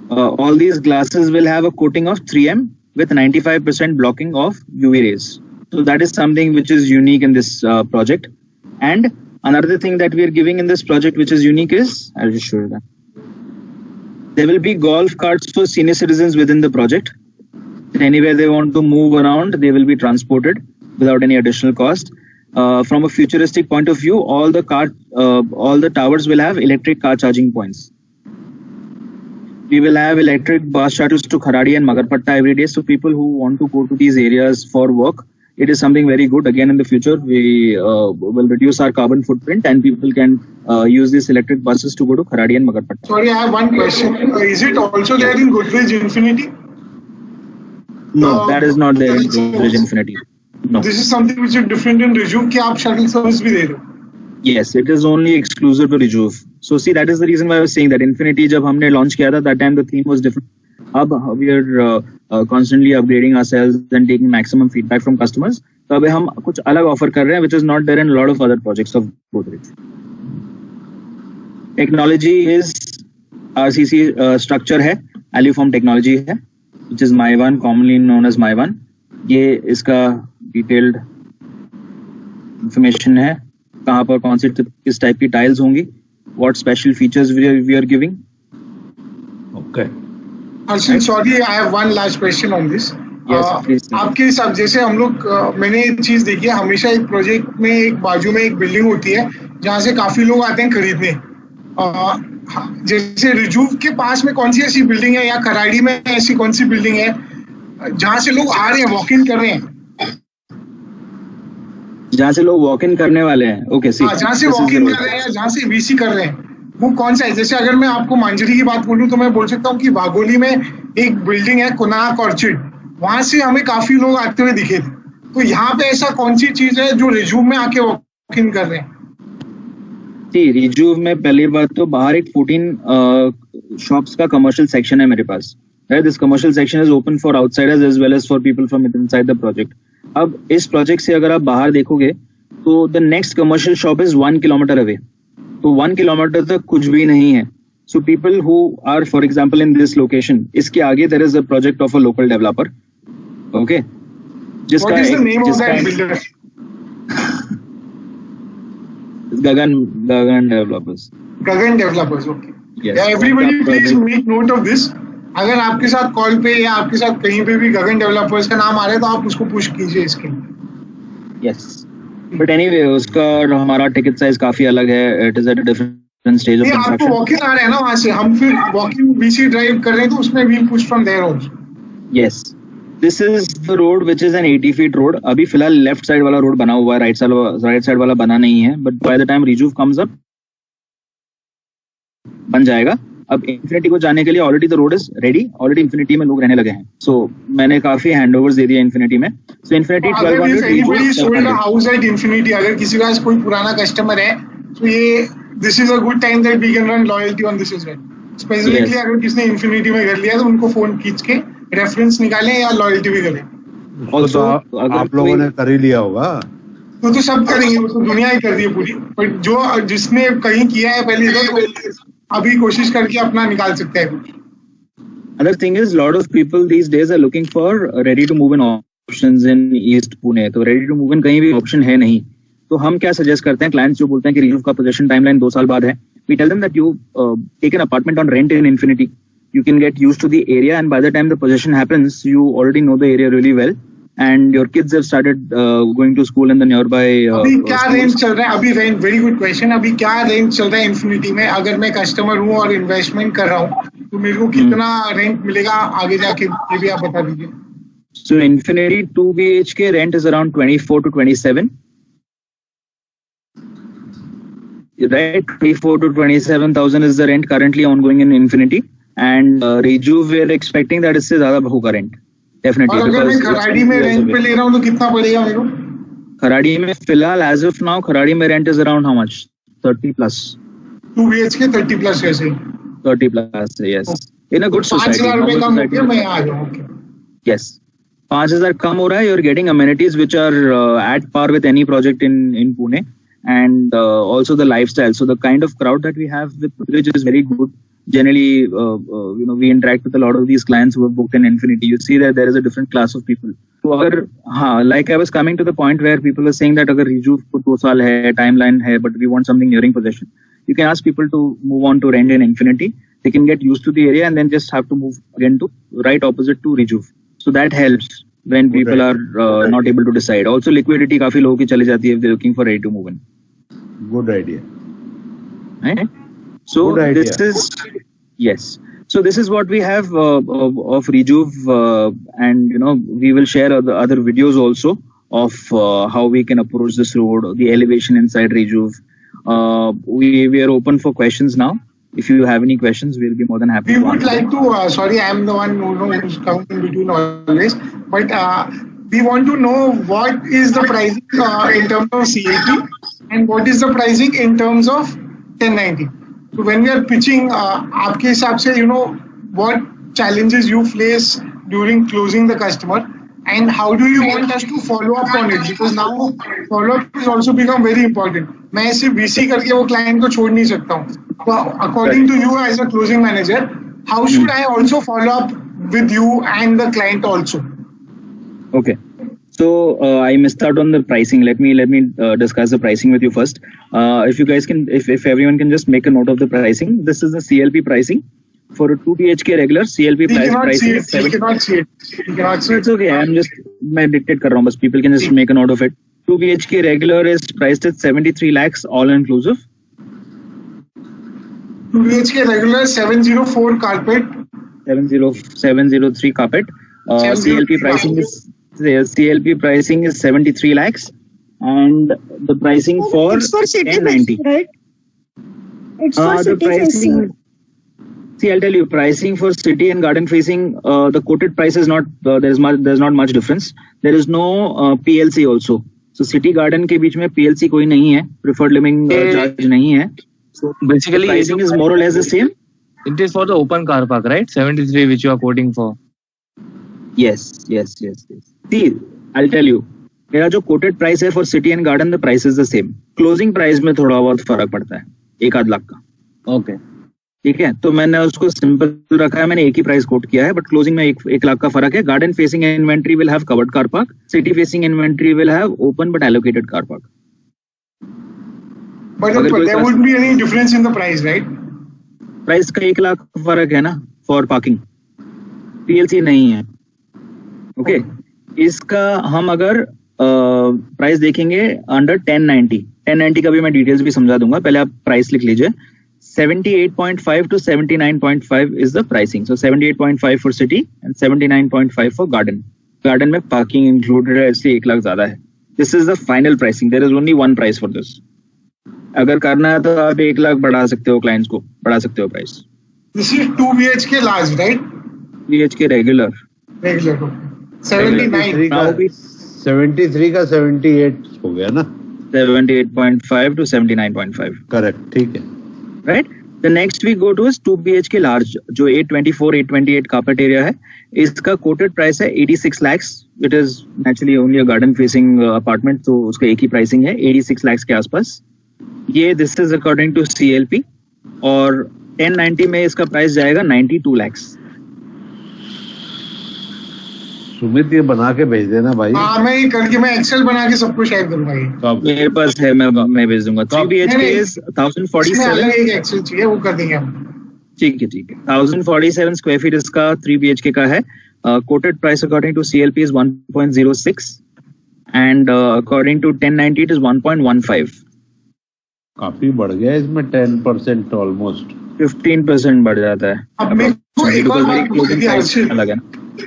all these glasses will have a coating of 3M with 95% blocking of UV rays. So that is something which is unique in this project. And another thing that we are giving in this project which is unique is, I'll just show you that. There will be golf carts for senior citizens within the project. Anywhere they want to move around, they will be transported without any additional cost. From a futuristic point of view, all the towers will have electric car charging points. We will have electric bus shuttles to Kharadi and Magarpatta every day. So people who want to go to these areas for work, it is something very good. Again, in the future, we will reduce our carbon footprint and people can use these electric buses to go to Kharadi and Magarpatta. Sorry, I have one question. Is it also there in Godrej Infinity? No, that is not there in Godrej Infinity. No. This is something which is different in Rejuve कि आप shuttle service भी दे रहे हो. Yes, it is only exclusive to Rejuve. So see, that is the reason why I was saying that Infinity जब हमने launch किया था, that time the theme was different. अब we are constantly upgrading ourselves and taking maximum feedback from customers. तो अभी हम कुछ अलग offer कर रहे हैं, which is not there in a lot of other projects of Godrej. Technology is RCC structure है, Aluform technology है, which is MyOne, commonly known as MyOne. ये इसका detailed information है, कहाँ पर कौन सी किस टाइप की टाइल्स होंगी, what special features we are giving. Okay. Arshil, sorry, I have one last question on this. Yes, आपके हिसाब जैसे हम लोग मैंने एक चीज देखी है, हमेशा एक प्रोजेक्ट में एक बाजू में एक बिल्डिंग होती है जहाँ से काफी लोग आते हैं खरीदने. जैसे रिजूव के पास में कौन सी ऐसी बिल्डिंग है या कराड़ी में ऐसी कौन सी बिल्डिंग है जहाँ से लोग आ रहे हैं, वॉक इन कर रहे हैं, जहाँ से लोग वॉक इन करने वाले हैं? ओके, जहाँ से वॉक इन कर रहे हैं, जहाँ से वीसी कर रहे हैं, वो कौन सा है? जैसे अगर मैं आपको मांजरी की बात बोलूं तो मैं बोल सकता हूँ कि वाघोली में एक बिल्डिंग है कोनार्क ऑर्चिड, वहां से हमें काफी लोग आते हुए दिखे थे. तो यहाँ पे ऐसा कौन सी चीज है जो रिजूव में आके वॉक इन कर रहे हैं? जी, रिजूव में पहली बात तो बाहर एक 14 शॉप्स का कमर्शियल सेक्शन है मेरे पास. This commercial section is open for outsiders as well as for people from inside the project. अब इस प्रोजेक्ट से अगर आप बाहर देखोगे तो the next commercial shop is 1 kilometer away. तो 1 किलोमीटर तक कुछ भी नहीं है. So people who are for example in this location, इसके आगे there is a project of a local developer. Okay, जिसका Gagan Developers. Gagan Developers, okay. Yes. Yeah, everybody please make note of this. अगर आपके साथ call पे या आपके साथ कहीं पे भी गगन डेवलपर्स का नाम आ रहा है तो आप उसको पुश कीजिए इसके लिए. Yes. But anyway, उसका हमारा टिकट साइज काफी अलग है. It is at a different stage of construction. आपको वॉक इन आ रहा है ना वहाँ से, हम फिर वॉक इन बीसी ड्राइव कर रहे हैं तो उसमें we push from there also. Yes. This is the road which is an 80 feet road. अभी फिलहाल लेफ्ट साइड वाला रोड बना हुआ है, राइट साइड वाला बना नहीं है. But by the time Rejuve comes up बन जाएगा. अब इन्फिनिटी को जाने के लिए already the road is ready, already Infinity में लोग रहने लगे हैं. सो मैंने काफी हैंडओवर्स दे दिया इन्फिनिटी में. सो इन्फिनिटी 1200 हाउस एट इन्फिनिटी, अगर किसी का कोई पुराना कस्टमर है तो ये this is a good time that we can run loyalty on this as well. Specifically अगर किसने इन्फिनिटी में कर लिया तो उनको फोन खींच के रेफरेंस निकालें या लॉयल्टी भी करें. Also, आप लोगों ने कर ही लिया होगा. तो सब करेंगे, तो दुनिया ही कर रही है पूरी. बट जो जिसने कहीं किया है पहले तो अभी कोशिश करके अपना निकाल सकते हैं. Other thing is, lot of people these days are looking for ready to move in options in East Pune. तो ready to move in कहीं भी option है नहीं. तो हम क्या सजेस्ट करते हैं, क्लाइंट्स जो बोलते हैं कि रिजूव का पोजीशन टाइमलाइन 2 साल बाद है, we tell them that you take an apartment on rent in Infinity. You can get used to the area, and by the time the possession happens, you already know the area really well, and your kids have started going to school in the nearby. अभी क्या range चल रहा है? अभी range, very good question. अभी क्या range चल रहा है इन्फिनिटी में? अगर मैं कस्टमर हूँ और इन्वेस्टमेंट कर रहा हूँ तो मेरे को कितना रेंट मिलेगा आगे जाके, ये भी आप बता दीजिए. So Infinity 2 BHK rent is around 24 to 27. Right, 24 to 27,000 is the rent currently ongoing in Infinity. And Rejuve we are expecting that इससे ज़्यादा होगा रेंट डेफिनेटली. और अगर मैं खराड़ी में रेंट पे ले रहा हूँ तो कितना पड़ेगा मेरे को? खराड़ी में फिलहाल एज ऑफ नाउ खराड़ी में rent is around how much? 30 plus. 2 BHK 30 plus ऐसे. 30 plus, yes. In a good society. 5,000 रुपए कम होके मैं आ जाऊँ. Yes. 5,000 कम हो रहा है. You're getting amenities which are at par with any project in Pune, and also the lifestyle. So the kind of crowd that we have with Godrej is very good. Generally, we interact with a lot of these clients who have booked in Infinity. You see that there is a different class of people. So अगर like I was coming to the point where people were saying that अगर Rejuve को 2 साल है, timeline है, but we want something nearing possession, you can ask people to move on to rent in Infinity. They can get used to the area and then just have to move again to right opposite to Rejuve. So that helps when people are not able to decide. Also liquidity काफी लोगों की चली जाती है if they're looking for ready to move in. Good idea. Right? So Good idea. This is, yes. So this is what we have of Rejuve, and we will share other videos also of how we can approach this road, the elevation inside Rejuve. We are open for questions now. If you have any questions, we'll be more than happy. We would like to. Sorry, I am the one who's coming in between always. but we want to know what is the pricing in terms of CLP and what is the pricing in terms of 1090. So when we are pitching, आपके हिसाब से what challenges you face during closing the customer and how do you want us to follow up on it, because now follow up has also become very important. मैं सिर्फ VC करके वो client को छोड़ नहीं सकता हूँ. So according to you as a closing manager, how should I also follow up with you and the client also? Okay. So I missed out on the pricing. Let me discuss the pricing with you first. If you guys can, if everyone can just make a note of the pricing. This is the CLP pricing for a 2 BHK regular. CLP pricing is 7. You cannot see it. You cannot see it. It's okay. मैं dictate कर रहा हूँ बस. People can just make a note of it. 2 BHK regular is priced at 73 lakhs all inclusive. 2 BHK regular 704 carpet. 703 carpet. CLP pricing is 73 lakhs, and the pricing for it's for city 1090, right? It's for the city pricing. facing. See, I'll tell you, pricing for city and garden facing, the quoted price is not there's not much difference. There is no PLC also. So city garden के बीच में PLC कोई नहीं है, preferred living charge नहीं है. So basically, pricing is more or less the same. It is for the open car park, right? 73, which you are quoting for. Yes. See, I'll tell you. मेरा जो quoted price है for city and garden, the price is the same. Closing price में थोड़ा बहुत फर्क पड़ता है, 1-8 लाख का. Okay. ठीक है, तो मैंने उसको सिंपल रखा है, मैंने एक ही प्राइस कोट किया है, बट क्लोजिंग में 1 लाख का फर्क है. Garden facing inventory will have covered car park, city facing inventory will have open but allocated car park. But there would be any difference in the price, right? Price का 1 लाख का फर्क है ना for parking. PLC नहीं है. Okay, इसका हम अगर प्राइस देखेंगे अंडर 1090 का भी मैं डिटेल्स भी समझा दूंगा, पहले आप प्राइस लिख लीजिए. 78.5 to 79.5 is the pricing. So 78.5 for city and 79.5 for garden. Garden में parking included है, इसलिए 1 लाख ज्यादा है. This is the final pricing. There is only one price for this. अगर करना है तो आप 1 लाख बढ़ा सकते हो, क्लाइंट्स को बढ़ा सकते हो price. This is 2 BHK large, right? BHK regular. Regular. 79. 73 का 78 हो गया ना. 78.5 to 79.5. करेक्ट, ठीक है. Right? The next we go to is 2 BHK large, जो 828 carpet area है. इसका quoted price है 86 lakhs. It is naturally only a garden facing apartment, तो उसका एक ही pricing है 86 lakhs के आसपास. ये this is according to CLP, और 1090 में इसका प्राइस जाएगा 92 lakhs. सुमित ये बना के भेज देना भाई. हाँ, मैं ये करके मैं एक्सेल बना के सबको शेयर करूंगा. ये मेरे पास है, मैं भेज दूंगा. 3 BHK is 1047. एक एक्सेल चाहिए, वो कर देंगे हम. ठीक है. 1047 स्क्वायर फीट इसका 3 BHK का है. Quoted price according to CLP is 1.06 and according to 1090 it is 1.15. काफी बढ़ गया इसमें 10% ऑलमोस्ट. 15% बढ़ जाता है. अब मेरे को एक और बात पूछनी है, अलग है.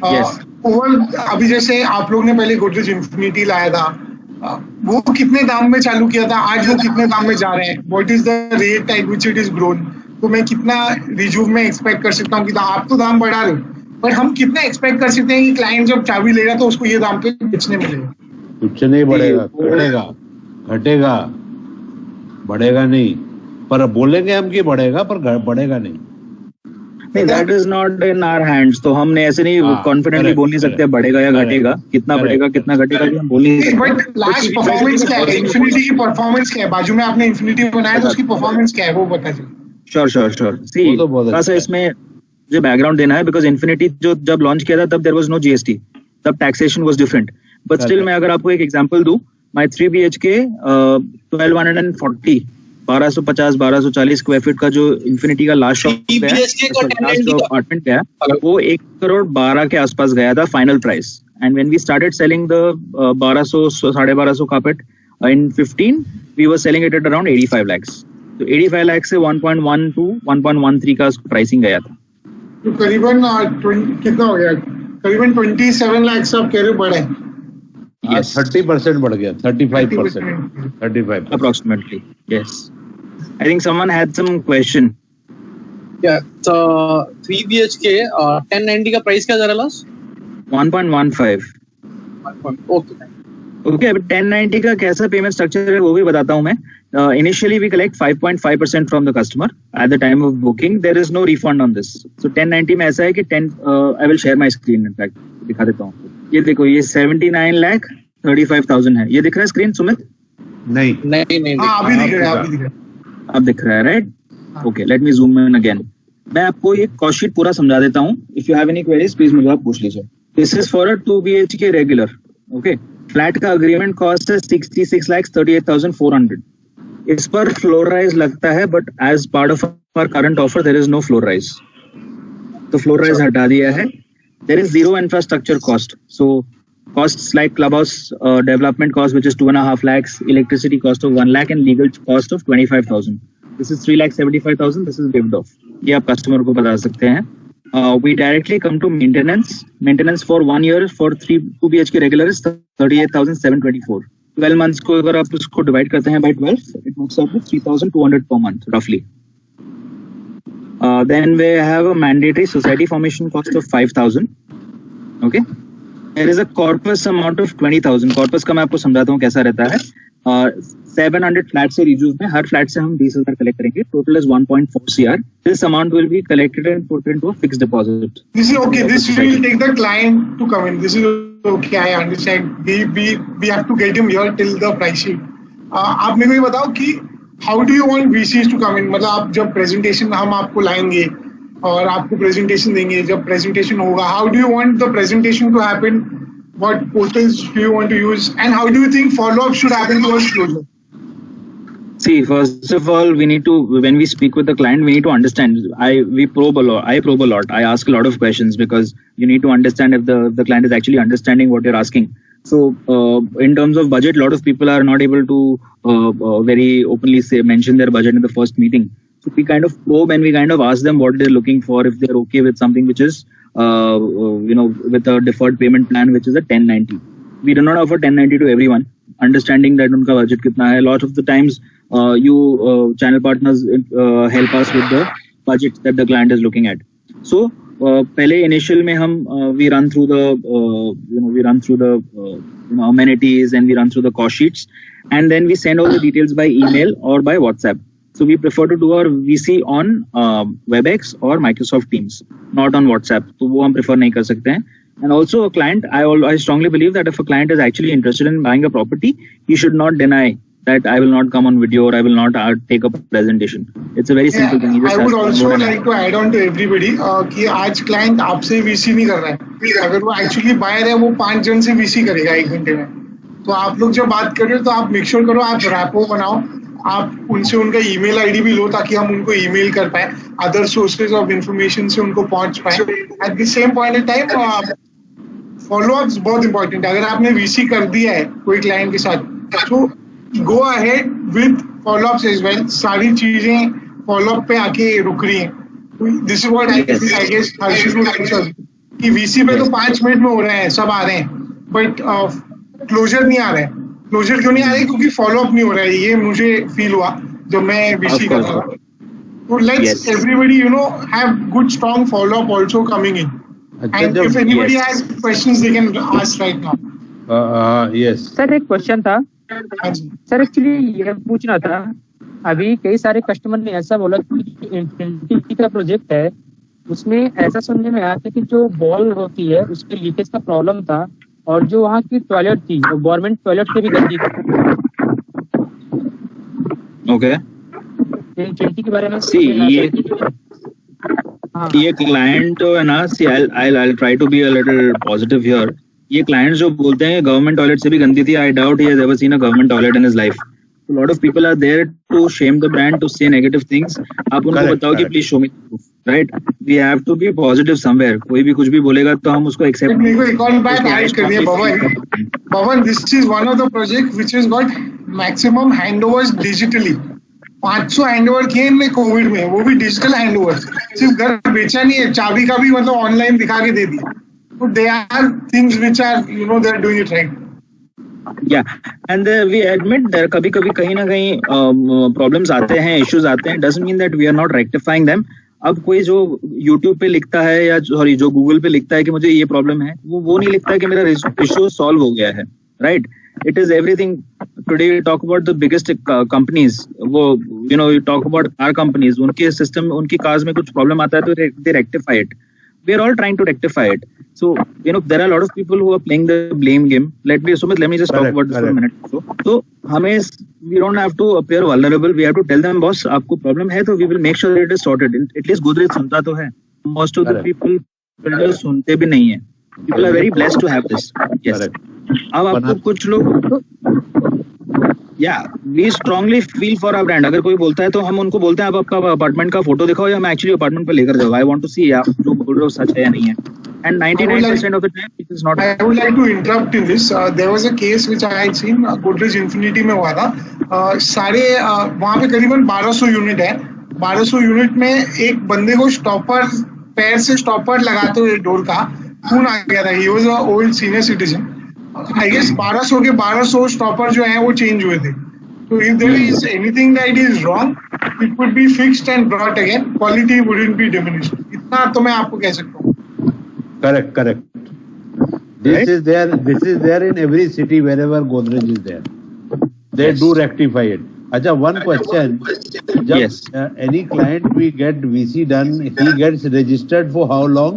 Yes. अभी जैसे आप लोग ने पहले गोदरेज इन्फिनिटी लाया था, वो कितने दाम में चालू किया था, आज वो कितने दाम में जा रहे हैं? What is the rate at which it is grown? तो मैं कितना रिज्यूम में एक्सपेक्ट कर सकता हूँ कि आप तो दाम बढ़ा रहे हो, पर हम कितना एक्सपेक्ट कर सकते हैं कि क्लाइंट जब चाबी लेगा तो उसको ये दाम पे बेचने मिलेगा? कुछ नहीं बढ़ेगा, घटेगा, बढ़ेगा नहीं. पर बोलेंगे हम कि बढ़ेगा, पर बढ़ेगा नहीं. That is not in our hands. तो हमने ऐसे नहीं कॉन्फिडेंटली बोल नहीं सकते बढ़ेगा या घटेगा, कितना बढ़ेगा कितना घटेगा हम बोल नहीं सकते. बट लास्ट परफॉर्मेंस क्या है? इन्फिनिटी की परफॉर्मेंस क्या है? बाजू में आपने इन्फिनिटी बनाया तो उसकी परफॉर्मेंस क्या है वो बता दीजिए. श्योर. सी थोड़ा सा इसमें जो बैकग्राउंड देना है, बिकॉज इन्फिनिटी जो जब लॉन्च किया था तब देयर वाज नो GST, तब taxation was different. But still मैं अगर आपको एक एग्जांपल दूं, माय 3 BHK 1240 1240 स्क्वायर फीट का जो इन्फिनिटी का लास्ट अपार्टमेंट है, वो 1.12 के आसपास गया था final price. And when we started selling the 1200 carpet in 15, we were selling it at around 85 lakhs. तो 85 लाख से 1.1 to 1.13 का प्राइसिंग गया था. तो करीबन कितना हो गया? करीबन 27 लाख से आप कह रहे बढ़े. 30% बढ़ गया, 35% approximately. Yes. I think someone had some question. Yeah, so 3 BHK 1090 का प्राइस क्या जा रहा है लास्ट? 1.15. Okay. ओके अब 1090 का कैसा पेमेंट स्ट्रक्चर है वो भी बताता हूँ मैं. Initially we collect 5.5% from the customer at the time of booking. There is no refund on this. So 1090 में ऐसा है कि 10 I will share my screen in fact दिखा देता हूँ. ये देखो ये 79,35,000 है. ये दिख रहा है स्क्रीन सुमित? नहीं. अभी दिख रहा है. अब दिख रहा है right. Okay let me zoom in again. मैं आपको ये कॉस्ट शीट पूरा समझा देता हूँ. If you have any queries please मुझे आप पूछ लीजिए. This is for a 2 BHK regular. Okay flat का अग्रीमेंट कॉस्ट है 66,38,400. इस पर फ्लोर राइज लगता है but as part of our current offer there is no floor rise. तो फ्लोर राइज हटा दिया है. There is zero infrastructure cost. So costs like clubhouse development cost which is 2.5 lakhs, electricity cost of 1 lakh and legal cost of 25,000. This is 3,75,000. This is waived off. ये आप customer को बता सकते हैं. We directly come to maintenance. Maintenance for 1 year for 2 BHK regular is 38,724. 12 months को अगर आप उसको divide करते हैं by 12, it works out to 3,200 per month roughly. Then we have a mandatory society formation cost of 5,000. Okay. There is a corpus amount of 20,000. Corpus का मैं आपको समझाता हूँ कैसा रहता है. 700 फ्लैट से रिव्यूज में हर फ्लैट से हम 20,000 कलेक्ट करेंगे. Total is 1.4 CR. This amount will be collected and put into a fixed deposit. This is okay. This will take the client to come in. This is okay. I understand. We have to get him here till the price sheet. आप मेरे को ये बताओ कि how do you want VCs to come in? मतलब आप जब presentation हम आपको लाएंगे और आपको प्रेजेंटेशन देंगे. जब प्रेजेंटेशन होगा, how do you want the presentation to happen? What portals do you want to use and how do you think follow up should happen towards closure? See, first of all, we need to, when we speak with the client, we need to understand. I probe a lot. I ask a lot of questions because you need to understand if the client is actually understanding what you're asking. So, in terms of budget, a lot of people are not able to very openly mention their budget in the first meeting. So we kind of probe and we kind of ask them what they're looking for, if they're okay with something which is, with a deferred payment plan, which is a 1090. We do not offer 1090 to everyone, understanding that unka budget kitna hai. A lot of the times, you channel partners help us with the budget that the client is looking at. So, पहले initial में हम we run through the amenities and we run through the cost sheets, and then we send all the details by email or by WhatsApp. So we prefer to do our VC on WebEx or Microsoft Teams, not on WhatsApp. तो वो हम prefer नहीं कर सकते हैं. And also a client, I strongly believe that if a client is actually interested in buying a property, he should not deny that I will not come on video or I will not take up a presentation. It's a very simple thing. I would also like to add on to everybody कि आज client आपसे VC नहीं कर रहा है. अगर वो actually buyer है, वो 5 जन से VC करेगा 1 घंटे में. तो आप लोग जब बात कर रहे हो तो आप make sure करो आप rapport बनाओ. आप उनसे उनका ईमेल आईडी भी लो ताकि हम उनको ईमेल कर पाए, अदर सोर्सेज ऑफ इंफॉर्मेशन से उनको पहुंच पाए. At the same point in time follow ups बहुत इंपॉर्टेंट है. अगर आपने वीसी कर दिया है कोई क्लाइंट के साथ तो go ahead with follow ups as well. सारी चीजें फॉलो अप पे आके रुक रही हैं. This is what I guess कि वीसी पे तो 5 मिनट में हो रहे हैं, सब आ रहे हैं, बट क्लोजर नहीं आ रहा है. क्लोजर क्यों नहीं आ रही? क्योंकि फॉलो अप नहीं हो रहा है. ये मुझे फील हुआ जब मैं वीसी कर रहा था. तो let's everybody have good strong follow up also coming in. And if anybody has questions they can ask right now. Yes sir, एक क्वेश्चन था सर. एक्चुअली ये पूछना था, अभी कई सारे कस्टमर ने ऐसा बोला कि इन्फिनिटी का प्रोजेक्ट है, उसमें ऐसा सुनने में आया था कि जो बॉल होती है उसके लीकेज का प्रॉब्लम था और जो वहाँ की टॉयलेट थी वो गवर्नमेंट टॉयलेट से भी गंदी थी. ओके के बारे में ये क्लाइंट है ना. सी I'll try to be a little positive here. ये क्लाइंट जो बोलते हैं गवर्नमेंट टॉयलेट से भी गंदी थी, I doubt he has ever seen a government toilet in his life. A lot of people are there to shame the brand, to say negative things. आप उनको बताओ कि please show me proof, right? We have to be positive somewhere. कोई भी कुछ भी बोलेगा तो हम उसको एक्सेप्ट मेरे को एक और बात ऐड करनी है भवन. This is one of the project which is got maximum handovers digitally. 500 handover किए इनने कोविड में, वो भी डिजिटल हैंडओवर्स. सिर्फ घर बेचा नहीं है, चाबी का भी मतलब ऑनलाइन दिखा के दे दिया. तो they are things which are they are doing it right. Yeah, and we admit that कभी-कभी कहीं ना कहीं problems आते हैं, issues आते हैं. Doesn't mean that we are not rectifying them. अब कोई जो YouTube पे लिखता है या सॉरी जो Google पे लिखता है कि मुझे ये प्रॉब्लम है, वो नहीं लिखता है कि मेरा इशू सॉल्व हो गया है, right? It is everything. Today we talk about the biggest companies, वो you talk about car companies, उनके सिस्टम, उनकी कार्स में कुछ प्रॉब्लम आता है तो they rectify it. We are all trying to rectify it. So, there are a lot of people who are playing the blame game. Let me just talk about this for a minute. So, we don't have to appear vulnerable. We have to tell them, boss, आपको problem है तो we will make sure that it is sorted. At least Godrej सुनता तो है. Most of the people builders सुनते भी नहीं है. People are very blessed to have this. Yes. अब आपको कुछ लोग we strongly feel for our brand. अगर कोई बोलता है तो हम उनको बोलते हैं आप आपका अपार्टमेंट का फोटो दिखाओ या मैं एक्चुअली अपार्टमेंट पे लेकर जाऊँ. I want to see आप जो बोल रहे हो सच है या नहीं है. And 99% of the time it is not. I would like to interrupt in this. There was a case which I had seen. Godrej Infinity में हुआ था. सारे वहाँ पे करीबन 1200 यूनिट है. 1200 यूनिट में एक बंदे को स्टॉपर, पैर से स्टॉपर लगाते हुए डोर का खून आ गया था. He was a old senior citizen. I guess 1200 के 1200 स्टॉपर जो हैं वो चेंज हुए थे. So if there is anything that is wrong, it would be fixed and brought again. Quality wouldn't be diminished. इतना तो मैं आपको कह सकता हूँ. Correct. This is there in every city wherever Godrej is there. They do rectify it. Acha, one question. Yes. Any client we get VC done, he gets registered for how long?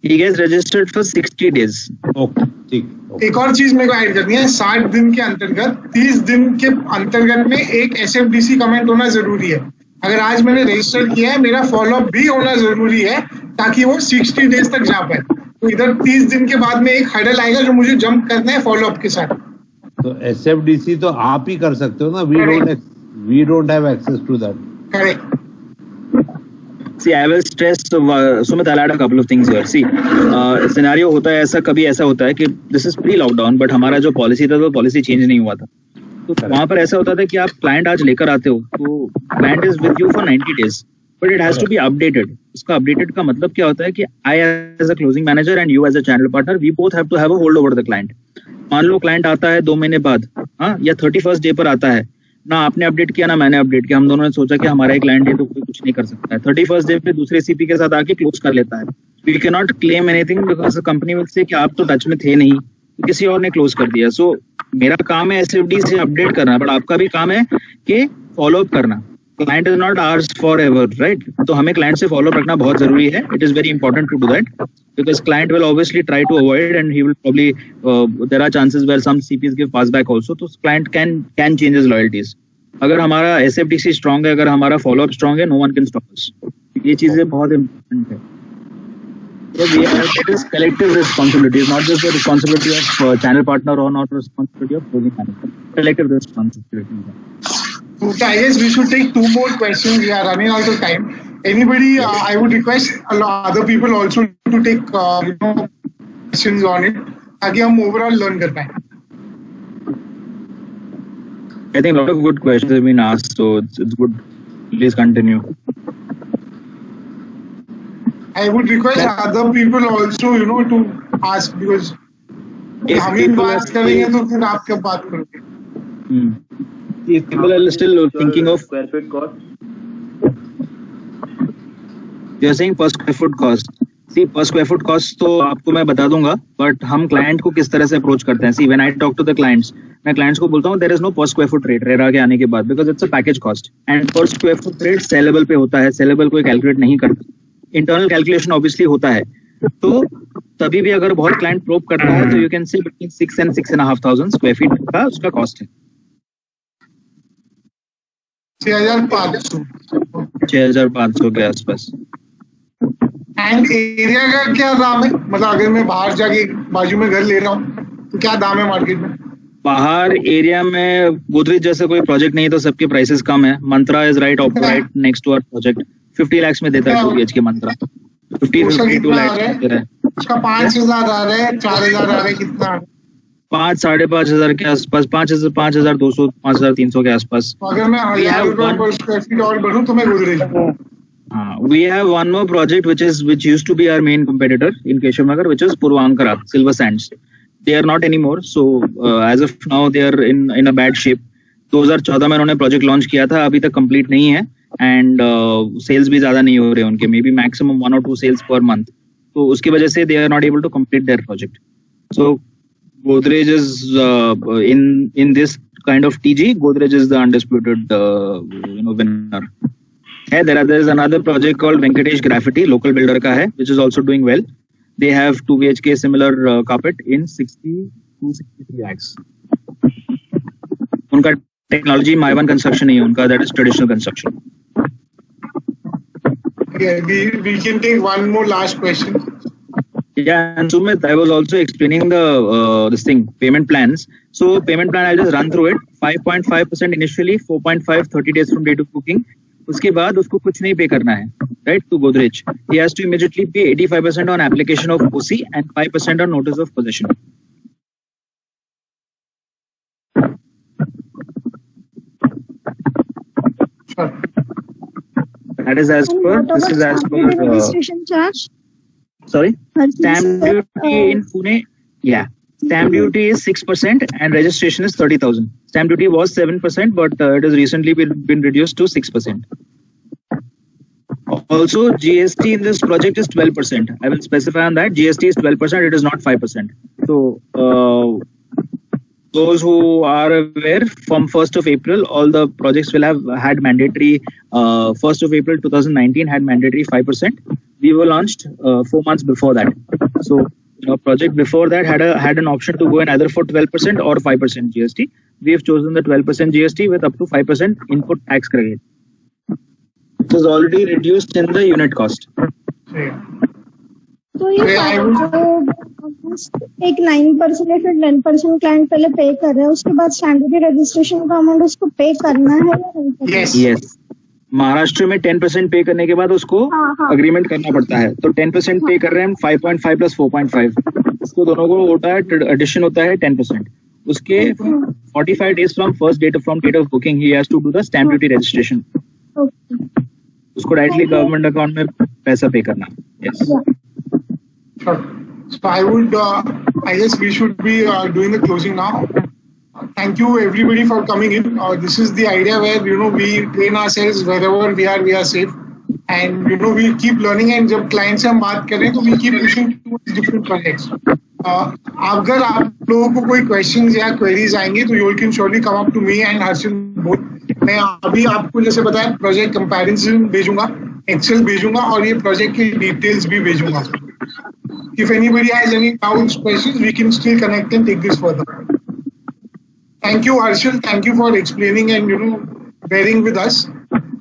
He gets registered for 60 days. Okay, ठीक. एक और चीज मेरे को add करनी है. 60 दिन के अंतर्गत 30 दिन के अंतर्गत में एक SFDC कमेंट होना जरूरी है. अगर आज मैंने रजिस्टर किया है, मेरा फॉलोअप भी होना जरूरी है ताकि वो 60 डेज तक जा पाए. तो इधर 30 दिन के बाद में एक हर्डल आएगा जो मुझे जंप करना है फॉलोअप के साथ. तो SFDC तो आप ही कर सकते हो ना. We don't have access to that. Correct. See, I will stress, Sumit, I'll add a couple of things here. See, scenario होता है ऐसा, कभी ऐसा होता है कि this is pre-lockdown, but हमारा जो पॉलिसी था वो पॉलिसी चेंज नहीं हुआ था. तो वहाँ पर ऐसा होता था कि आप क्लाइंट आज लेकर आते हो तो client is with you for 90 days, but it has to be updated. इसका अपडेटेड का मतलब क्या होता है कि I as a closing manager and you as a channel partner, we both have to have a hold over the client. मान लो client आता है 2 महीने बाद, हाँ, या 31st डे पर आता है, ना आपने अपडेट किया ना मैंने अपडेट किया, हम दोनों ने सोचा कि हमारा एक क्लाइंट है तो कोई कुछ नहीं कर सकता है. 31st डे पे दूसरे सीपी के साथ आके क्लोज कर लेता है. We can not claim anything because company will say कि आप तो टच में थे नहीं, किसी और ने क्लोज कर दिया. सो मेरा काम है SFD से अपडेट करना, बट आपका भी काम है कि फॉलो अप करना. Client is not hours for ever, right? तो हमें क्लाइंट से फॉलो अप रखना बहुत जरूरी है. It is very important to do that because client will obviously try to avoid and he will probably there are chances where some CPs give pass back also, so client can change his loyalties. अगर हमारा SFDC strong है, अगर हमारा follow up strong है, no one can stop us. ये चीजें बहुत important है. So it is collective responsibility. It's not just the responsibility of channel partner or not responsibility of closing manager. Collective responsibility. Okay, I guess we should take 2 more questions. We are running out of time. Anybody, I would request other people also to take questions on it, ताकि हम overall learn कर पाएं. I think a lot of good questions have been asked, so it's good. Please continue. I would request other people also, to ask because हम ही बात करेंगे तो फिर आप क्या बात करोगे? If people are still thinking of square feet cost. You're saying per square foot cost. See, per square foot cost तो आपको मैं बता दूंगा, बट हम क्लाइंट को किस तरह से अप्रोच करते हैं. See, when I talk to the clients, मैं क्लाइंट्स को बोलता हूँ there is no per square foot rate RERA के आने के बाद, because it's a package cost and per square foot rate sellable पे होता है. sellable कोई कैलकुलेट नहीं करता, इंटरनल कैलकुलेशन ऑब्वियसली होता है. तो तभी भी अगर बहुत क्लाइंट प्रोब करता है तो you can say between 6 and 6,500 square feet का उसका कॉस्ट है. 6,500 के आसपास. एंड एरिया का क्या दाम है? मतलब अगर मैं बाहर जाके बाजू में घर ले रहा हूँ तो क्या दाम है मार्केट में? बाहर एरिया में गोदरेज जैसे कोई प्रोजेक्ट नहीं है तो सबके प्राइसेस कम है. Mantra is right opposite next to our project 50 lakhs में देता है 2 BHK मंत्रा. 52 lakhs दे रहा है. उसका 5,000 आ रहा है, 4,000 आ रहा है, कितना? 5,000-5,500 के आसपास, 5,200 5,300 के आसपास. अगर मैं 1,000 रुपए पर स्क्वायर फीट और बढ़ूं तो मैं Godrej. We have one more project which used to be our main competitor in Keshav Nagar, which is Purvankara Silver Sands. They are not anymore, so as of now they are in a bad shape. 2014 में उन्होंने project launch किया था, अभी तक complete नहीं है. and sales भी ज़्यादा नहीं हो रहे उनके, maybe maximum 1 or 2 sales per month. तो उसकी वजह से they are not able to complete their project. So Godrej is in this kind of TG. Godrej is the undisputed winner. Yeah, there is another project called Venkatesh Graffiti, local builder का है, which is also doing well. They have 2 BHK similar carpet in 60-63 lakhs. उनका technology My1 construction नहीं है उनका, that is traditional construction. Yeah, we can take one more last question. Yeah, and Sumit, I was also explaining the this thing, payment plans. So payment plan, I'll just run through it. 5.5% initially, 4.5 30 days from date of booking. उसके बाद उसको कुछ नहीं पे करना है, right? To Godrej, he has to immediately pay 85% on application of OC and 5% on notice of possession. Sure. That is as per. This is as per. Registration charge. Sorry, stamp duty in Pune. Yeah, stamp duty is 6% and registration is 30,000. Stamp duty was 7%, but it has recently been reduced to 6%. Also, GST in this project is 12%. I will specify on that. GST is 12%. It is not 5%. So, those who are aware, from 1st of April, all the projects will have had mandatory. 1st of April 2019 had mandatory 5%. We were launched 4 months before that. So, project before that had an option to go in either for 12% or 5% GST. We have chosen the 12% GST with up to 5% input tax credit. It was already reduced in the unit cost. Yeah. तो ये एक 9% या फिर 10% client पहले पे कर रहे हैं, उसके बाद स्टैंडर्ड रजिस्ट्रेशन का अमाउंट उसको पे करना है या नहीं? Yes. महाराष्ट्र में 10% पे करने के बाद उसको अग्रीमेंट करना पड़ता है, तो 10% पे कर रहे हैं हम 5.5 प्लस 4.5, उसको दोनों को होता है एडिशन होता है 10%. उसके 45 days from date of booking he has to do the stamp duty registration. उसको डायरेक्टली गवर्नमेंट अकाउंट में पैसा पे करना. Yes. Sure. So I guess we should be doing the closing now. Thank you everybody for coming in. This is the idea where we train ourselves wherever we are safe, and we keep learning. And जब clients से हम बात करें तो we keep pushing towards different projects. अगर आप लोगों को कोई questions या queries आएंगे तो you can surely come up to me and Harshil both. मैं अभी आपको जैसे बताया project comparison भेजूंगा, Excel भेजूंगा और ये project की details भी भेजूंगा. If anybody has any doubts, questions, we can still connect and take this further. Thank you, Harshil. Thank you for explaining and bearing with us.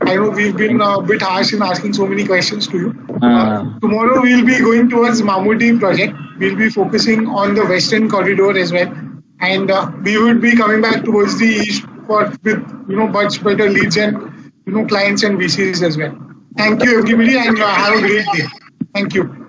I know we've been a bit harsh in asking so many questions to you. Tomorrow we'll be going towards Mammootty project. We'll be focusing on the Western Corridor as well, and we would be coming back towards the east with much better leads and clients and VCs as well. Thank you, everybody, and have a great day. Thank you.